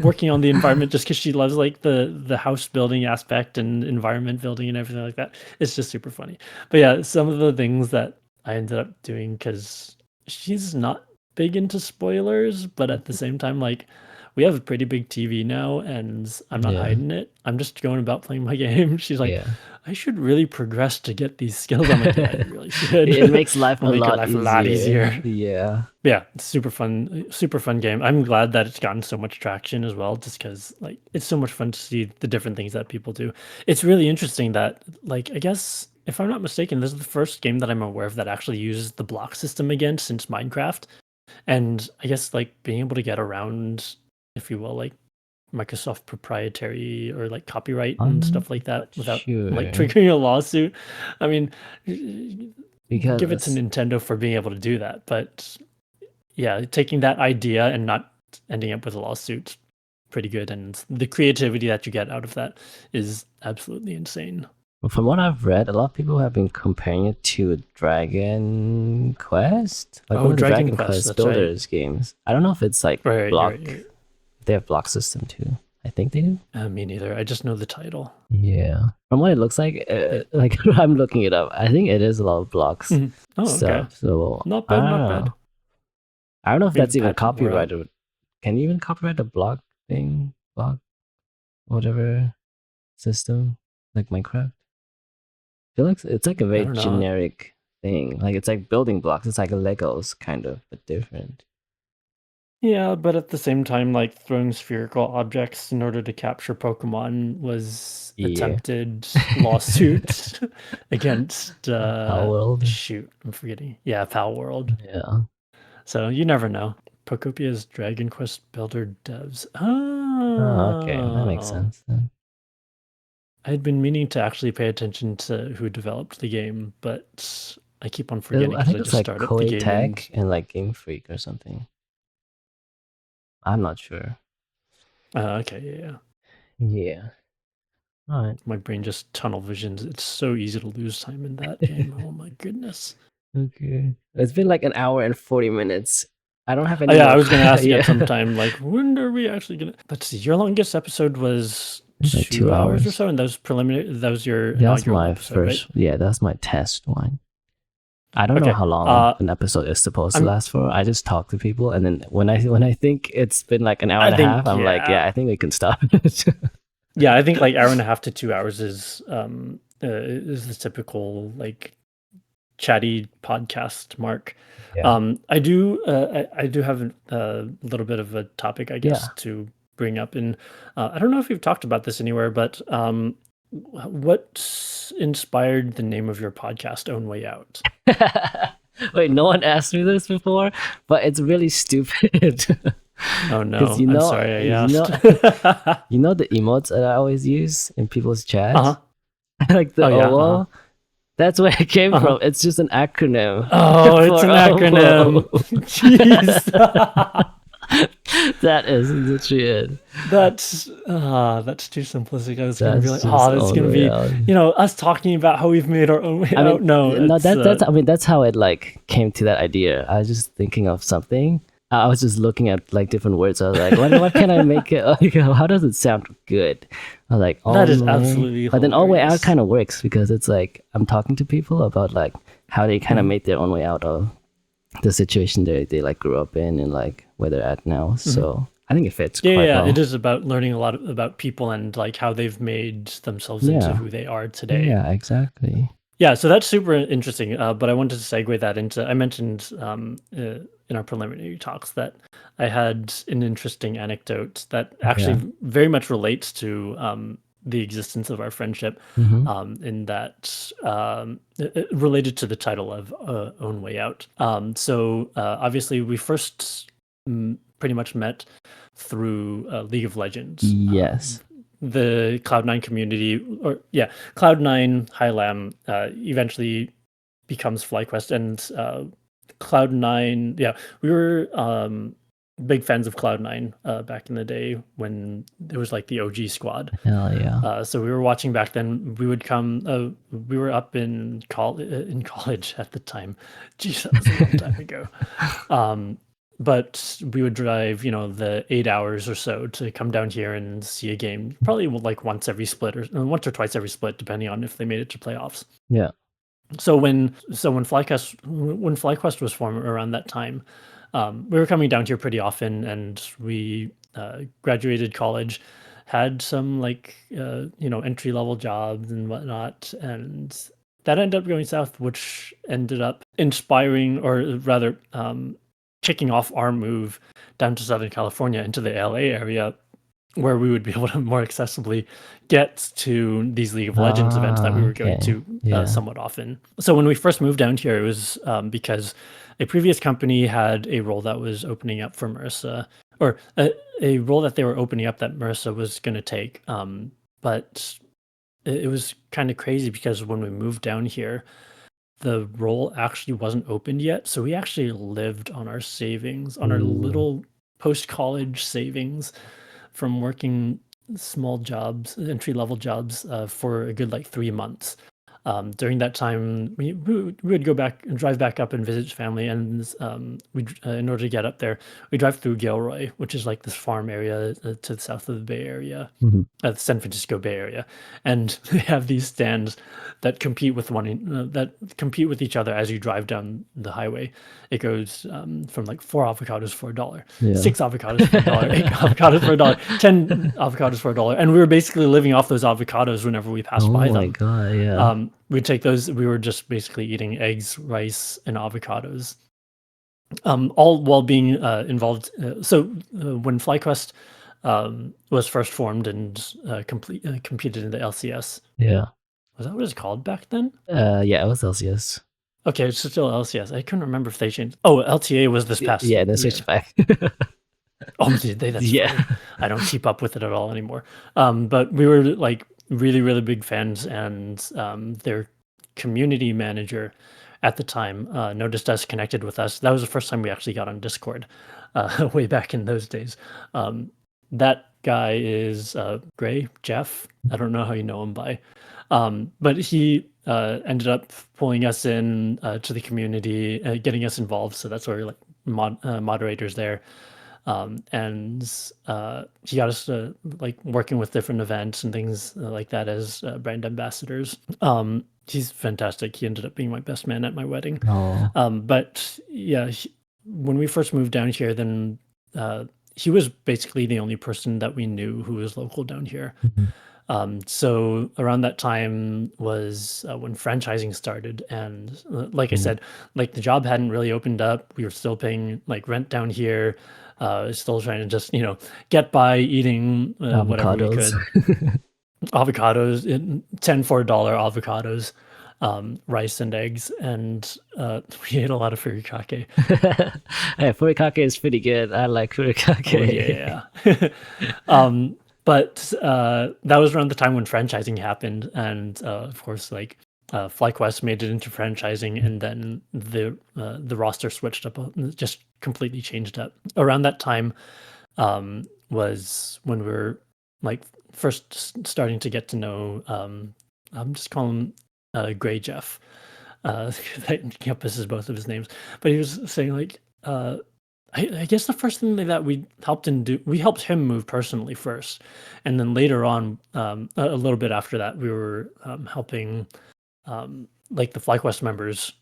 working on the environment just because she loves like the house building aspect and environment building and everything like that. It's just super funny. But yeah, some of the things that I ended up doing because she's not big into spoilers, but at the same time, like we have a pretty big TV now and I'm not hiding it. I'm just going about playing my game. She's like, I should really progress to get these skills. I'm like, yeah, you really should. It makes life a lot easier. Yeah, super fun game. I'm glad that it's gotten so much traction as well, just because like it's so much fun to see the different things that people do. It's really interesting that like I guess if I'm not mistaken, this is the first game that I'm aware of that actually uses the block system again since Minecraft. And I guess like being able to get around, if you will, like Microsoft proprietary or like copyright and stuff like that without like triggering a lawsuit. I mean, because give it to Nintendo for being able to do that. But yeah, taking that idea and not ending up with a lawsuit, pretty good. And the creativity that you get out of that is absolutely insane. From what I've read, a lot of people have been comparing it to Dragon Quest, like one of the Dragon Quest builders games. I don't know if it's like block. They have block system too. I think they do. Me neither. I just know the title. Yeah. From what it looks like I'm looking it up. I think it is a lot of blocks. Oh, okay. So not bad. I don't know if that's even copyrighted. Can you even copyright a block thing? Block, whatever system, like Minecraft. I feel like it's like a very generic thing. Like it's like building blocks. It's like a Legos kind of, but different. Yeah, but at the same time, like throwing spherical objects in order to capture Pokemon was attempted lawsuit against Pal World. Shoot, I'm forgetting. Yeah, Pal World. Yeah. So you never know. Pokopia's Dragon Quest Builder devs. Oh, okay, that makes sense then. I had been meaning to actually pay attention to who developed the game, but I keep on forgetting. I think it's like Koei Tech and like Game Freak or something. I'm not sure. Okay, yeah. All right. My brain just tunnel visions. It's so easy to lose time in that game. Oh my goodness. Okay. It's been like an hour and 40 minutes. I don't have any. I was going to ask you at some time, like, when are we actually going to? Let's see. Your longest episode was like 2 hours or so, and that was preliminary. That was your. That's my episode, first. Right? Yeah, that's my test one. I don't know how long an episode is supposed to last for. I just talk to people, and then when I think it's been like an hour and a half, I'm like, I think we can stop. Yeah, I think like hour and a half to 2 hours is the typical like chatty podcast mark. Yeah. I do have a little bit of a topic, I guess, to bring up, and I don't know if you've talked about this anywhere, but what inspired the name of your podcast, Own Way Out? Wait, no one asked me this before, but it's really stupid. Oh no, I'm sorry I asked. You know the emotes that I always use in people's chats? Like the OO? That's where it came from. It's just an acronym. Oh, it's an acronym. Jeez. That is literally it. That's too simplistic. I was gonna be like, it's gonna be us talking about how we've made our own way out. No, that's how it like came to that idea. I was just thinking of something. I was just looking at like different words. I was like, what can I make it? Like, how does it sound good? I was like, that is absolutely. But then Own Way Out kind of works because it's like I'm talking to people about like how they kind of made their own way out of the situation they like grew up in and like where they're at now. So I think it fits quite well. It is about learning a lot about people and like how they've made themselves into who they are today. Yeah, exactly. Yeah, so that's super interesting. But I wanted to segue that into, I mentioned in our preliminary talks that I had an interesting anecdote that actually very much relates to the existence of our friendship, in that related to the title of Own Way Out. So obviously we first pretty much met through League of Legends. Yes. The Cloud9 community, Cloud9 Highlam eventually becomes FlyQuest, and Cloud9, we were big fans of Cloud9 back in the day when it was like the OG squad. Hell yeah. So we were watching back then. We would come. We were up in college at the time. Geez, that was a long time ago. But we would drive, the 8 hours or so to come down here and see a game, probably like once or twice every split, depending on if they made it to playoffs. Yeah. So when FlyQuest was formed around that time, we were coming down here pretty often, and we graduated college, had some entry level jobs and whatnot, and that ended up going south, which ended up inspiring, or rather, kicking off our move down to Southern California into the LA area, where we would be able to more accessibly get to these League of Legends events that we were going to somewhat often. So when we first moved down here, it was because a previous company had a role that was opening up for Marissa, or a role that they were opening up that Marissa was going to take. But it was kind of crazy because when we moved down here, the role actually wasn't opened yet. So we actually lived on our savings, on our little post-college savings from working small jobs, entry-level jobs, for a good 3 months. During that time, we would go back and drive back up and visit family, and in order to get up there, we drive through Gilroy, which is like this farm area to the south of the Bay Area, the San Francisco Bay Area, and they have these stands that compete with each other as you drive down the highway. It goes from 4 avocados for $1, 6 avocados for $1, 8 avocados for $1, 10 avocados for $1, and we were basically living off those avocados whenever we passed by them. Oh my god, yeah. We'd take those. We were just basically eating eggs, rice, and avocados, all while being involved. So when FlyQuest was first formed and competed in the LCS, was that what it was called back then? Yeah, it was LCS. Okay, it's still LCS. I couldn't remember if they changed. Oh, LTA was this past. Yeah, they switched back. Oh, did they? That's funny. I don't keep up with it at all anymore. But we were really, really big fans, and their community manager at the time noticed us, connected with us. That was the first time we actually got on Discord, way back in those days. That guy is Gray, Jeff. I don't know how you know him by. But he ended up pulling us in to the community, getting us involved. So that's where we're moderators there. And he got us working with different events and things like that as brand ambassadors. He's fantastic. He ended up being my best man at my wedding. But yeah, when we first moved down here, then he was basically the only person that we knew who was local down here. So around that time was when franchising started, and like I said, the job hadn't really opened up. We were still paying rent down here, still trying to just get by eating whatever we could. avocados, $10 for $1 avocados, rice and eggs, and we ate a lot of furikake. Hey, furikake is pretty good. I like furikake. Oh, yeah. But that was around the time when franchising happened, and of course, like FlyQuest made it into franchising, and then the roster switched up, just completely changed up. Around that time was when we were like first starting to get to know. I'm just calling him Gray Jeff. That encompasses both of his names, but he was saying like. I guess the first thing that we helped him move personally first, and then later on, a little bit after that, we were helping like the FlyQuest members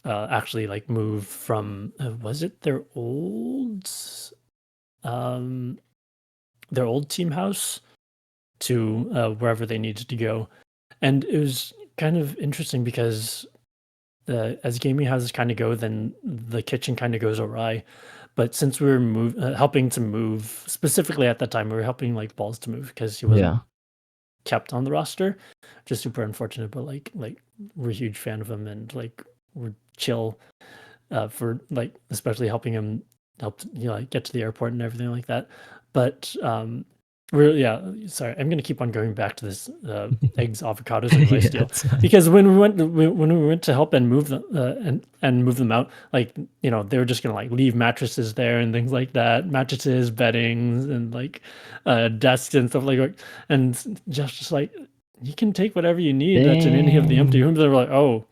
actually like move from was it um, their old team house to wherever they needed to go, and it was kind of interesting because as gaming houses kind of go, then the kitchen kind of goes awry. But since we were helping to move, specifically at that time, we were helping like Balls to move because he wasn't kept on the roster, which is super unfortunate. But like we're a huge fan of him, and like we're chill for like especially helping him like get to the airport and everything like that. But sorry, I'm gonna keep on going back to this eggs, avocados, and rice deal because when we went to help and move them and move them out, like they were just gonna like leave mattresses there and things like that, mattresses, beddings, and like desks and stuff like that. And just like you can take whatever you need that's in any of the empty rooms. They were like, oh,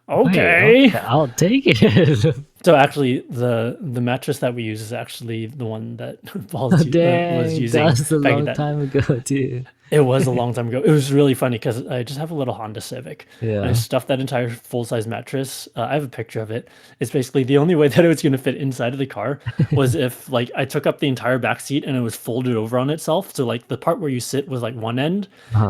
okay, I'll take it. So actually, the mattress that we use is actually the one that Balls was using. That was a long time ago, dude. It was a long time ago. It was really funny because I just have a little Honda Civic. Yeah. And I stuffed that entire full-size mattress. I have a picture of it. It's basically the only way that it was going to fit inside of the car was if like I took up the entire back seat and it was folded over on itself. So like the part where you sit was like one end,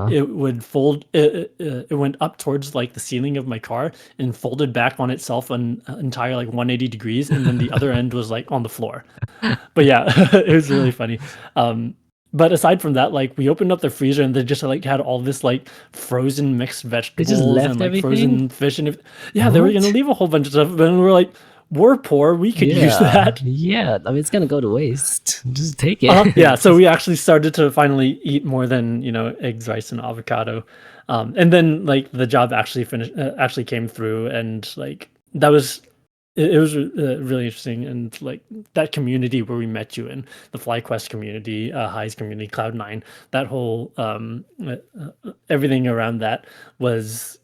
it would fold. It went up towards like the ceiling of my car and folded back on itself an entire like 180 degrees, and then the other end was like on the floor. But yeah, it was really funny. But aside from that, like we opened up the freezer and they just like had all this like frozen mixed vegetables and like frozen fish and they were gonna leave a whole bunch of stuff, but we were like, we're poor, we could use that. Yeah, I mean it's gonna go to waste. Just take it. So we actually started to finally eat more than eggs, rice, and avocado, and then like the job actually actually came through, and like that was. It was really interesting, and like that community where we met you in the FlyQuest community, Highs community, Cloud9, that whole everything around that was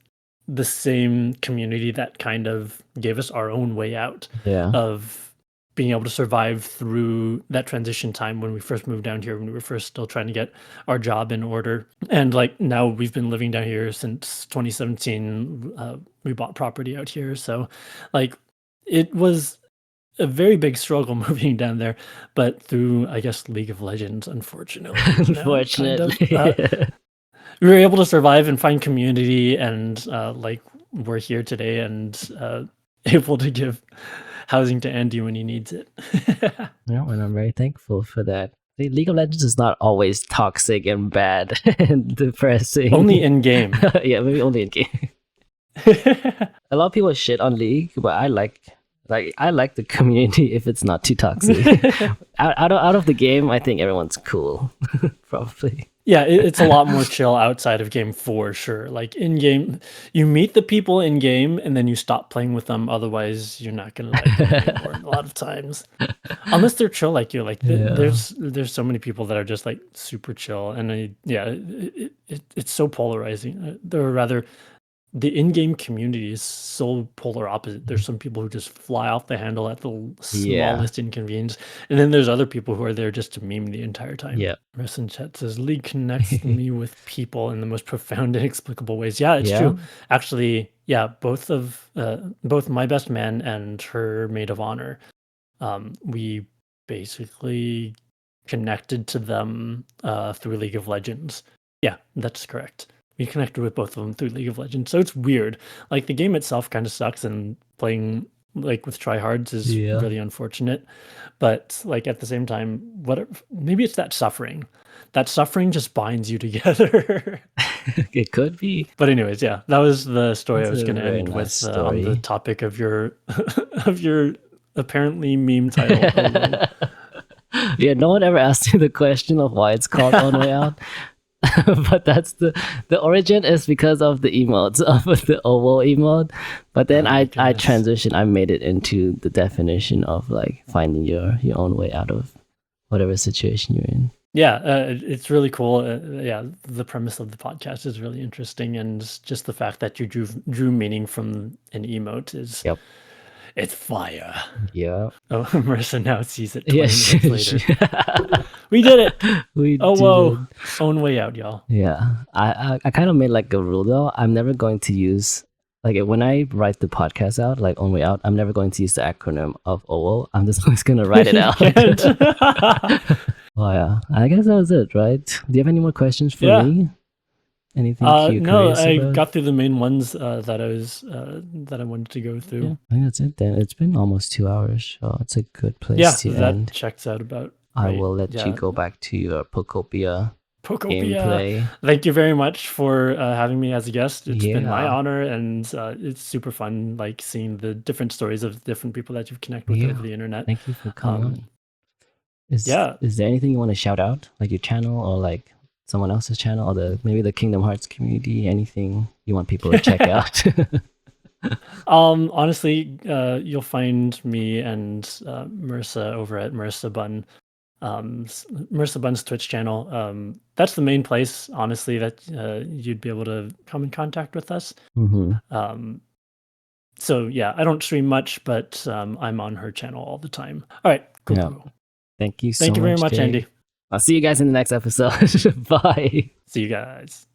the same community that kind of gave us our own way out of being able to survive through that transition time when we first moved down here, when we were first still trying to get our job in order. And like now we've been living down here since 2017. We bought property out here, so like. It was a very big struggle moving down there, but through, I guess, League of Legends, unfortunately. We were able to survive and find community, and like we're here today and able to give housing to Andy when he needs it. Yeah, and I'm very thankful for that. League of Legends is not always toxic and bad and depressing. Only in game. Yeah, maybe only in game. A lot of people shit on League, but I like the community if it's not too toxic. out of the game, I think everyone's cool. Probably. Yeah, it's a lot more chill outside of game for sure. Like in game, you meet the people in game and then you stop playing with them. Otherwise, you're not gonna like them anymore. A lot of times, unless they're chill like you. Like there's so many people that are just like super chill, and it's so polarizing. Or rather, the in-game community is so polar opposite. There's some people who just fly off the handle at the smallest inconvenience, and then there's other people who are there just to meme the entire time. Yeah. Marissa in chat says, League connects me with people in the most profound, inexplicable ways. Yeah, it's true. Actually, both my best man and her maid of honor, we basically connected to them through League of Legends. Yeah, that's correct. We connected with both of them through League of Legends. So it's weird. Like the game itself kind of sucks, and playing like with tryhards is really unfortunate. But like at the same time, maybe it's that suffering that suffering just binds you together. It could be. But anyways, yeah, that was the story I was going to end with on the topic of your of your apparently meme title. Yeah, no one ever asked me the question of why it's called On Way Out. But that's the origin is because of the emotes, of the owl emote. But then I transitioned, I made it into the definition of like finding your own way out of whatever situation you're in. Yeah, it's really cool. Yeah, the premise of the podcast is really interesting, and just the fact that you drew meaning from an emote is it's fire. Yeah. Oh, Marissa now sees it 20 minutes later. We did it. Whoa. Own way out, y'all. Yeah. I kind of made like a rule though. I'm never going to use, like when I write the podcast out, like On Way Out, I'm never going to use the acronym of OO. I'm just always going to write it out. Oh yeah. I guess that was it, right? Do you have any more questions for me? Anything no, I got through the main ones that I wanted to go through. Yeah, I think that's it then. It's been almost 2 hours, so it's a good place to end. That checks out about right. I will let you go back to your Pokopia gameplay. Thank you very much for having me as a guest. It's been my honor, and it's super fun, like seeing the different stories of different people that you've connected with over the internet. Thank you for coming. Is there anything you want to shout out, like your channel or like someone else's channel, or maybe the Kingdom Hearts community? Anything you want people to check out? Honestly, you'll find me and Marissa over at Marissa Bun, Marissa Bun's Twitch channel. That's the main place, honestly, that you'd be able to come in contact with us. So yeah, I don't stream much, but I'm on her channel all the time. All right, cool. Thank you so much. Thank you very much, Andy. I'll see you guys in the next episode. Bye. See you guys.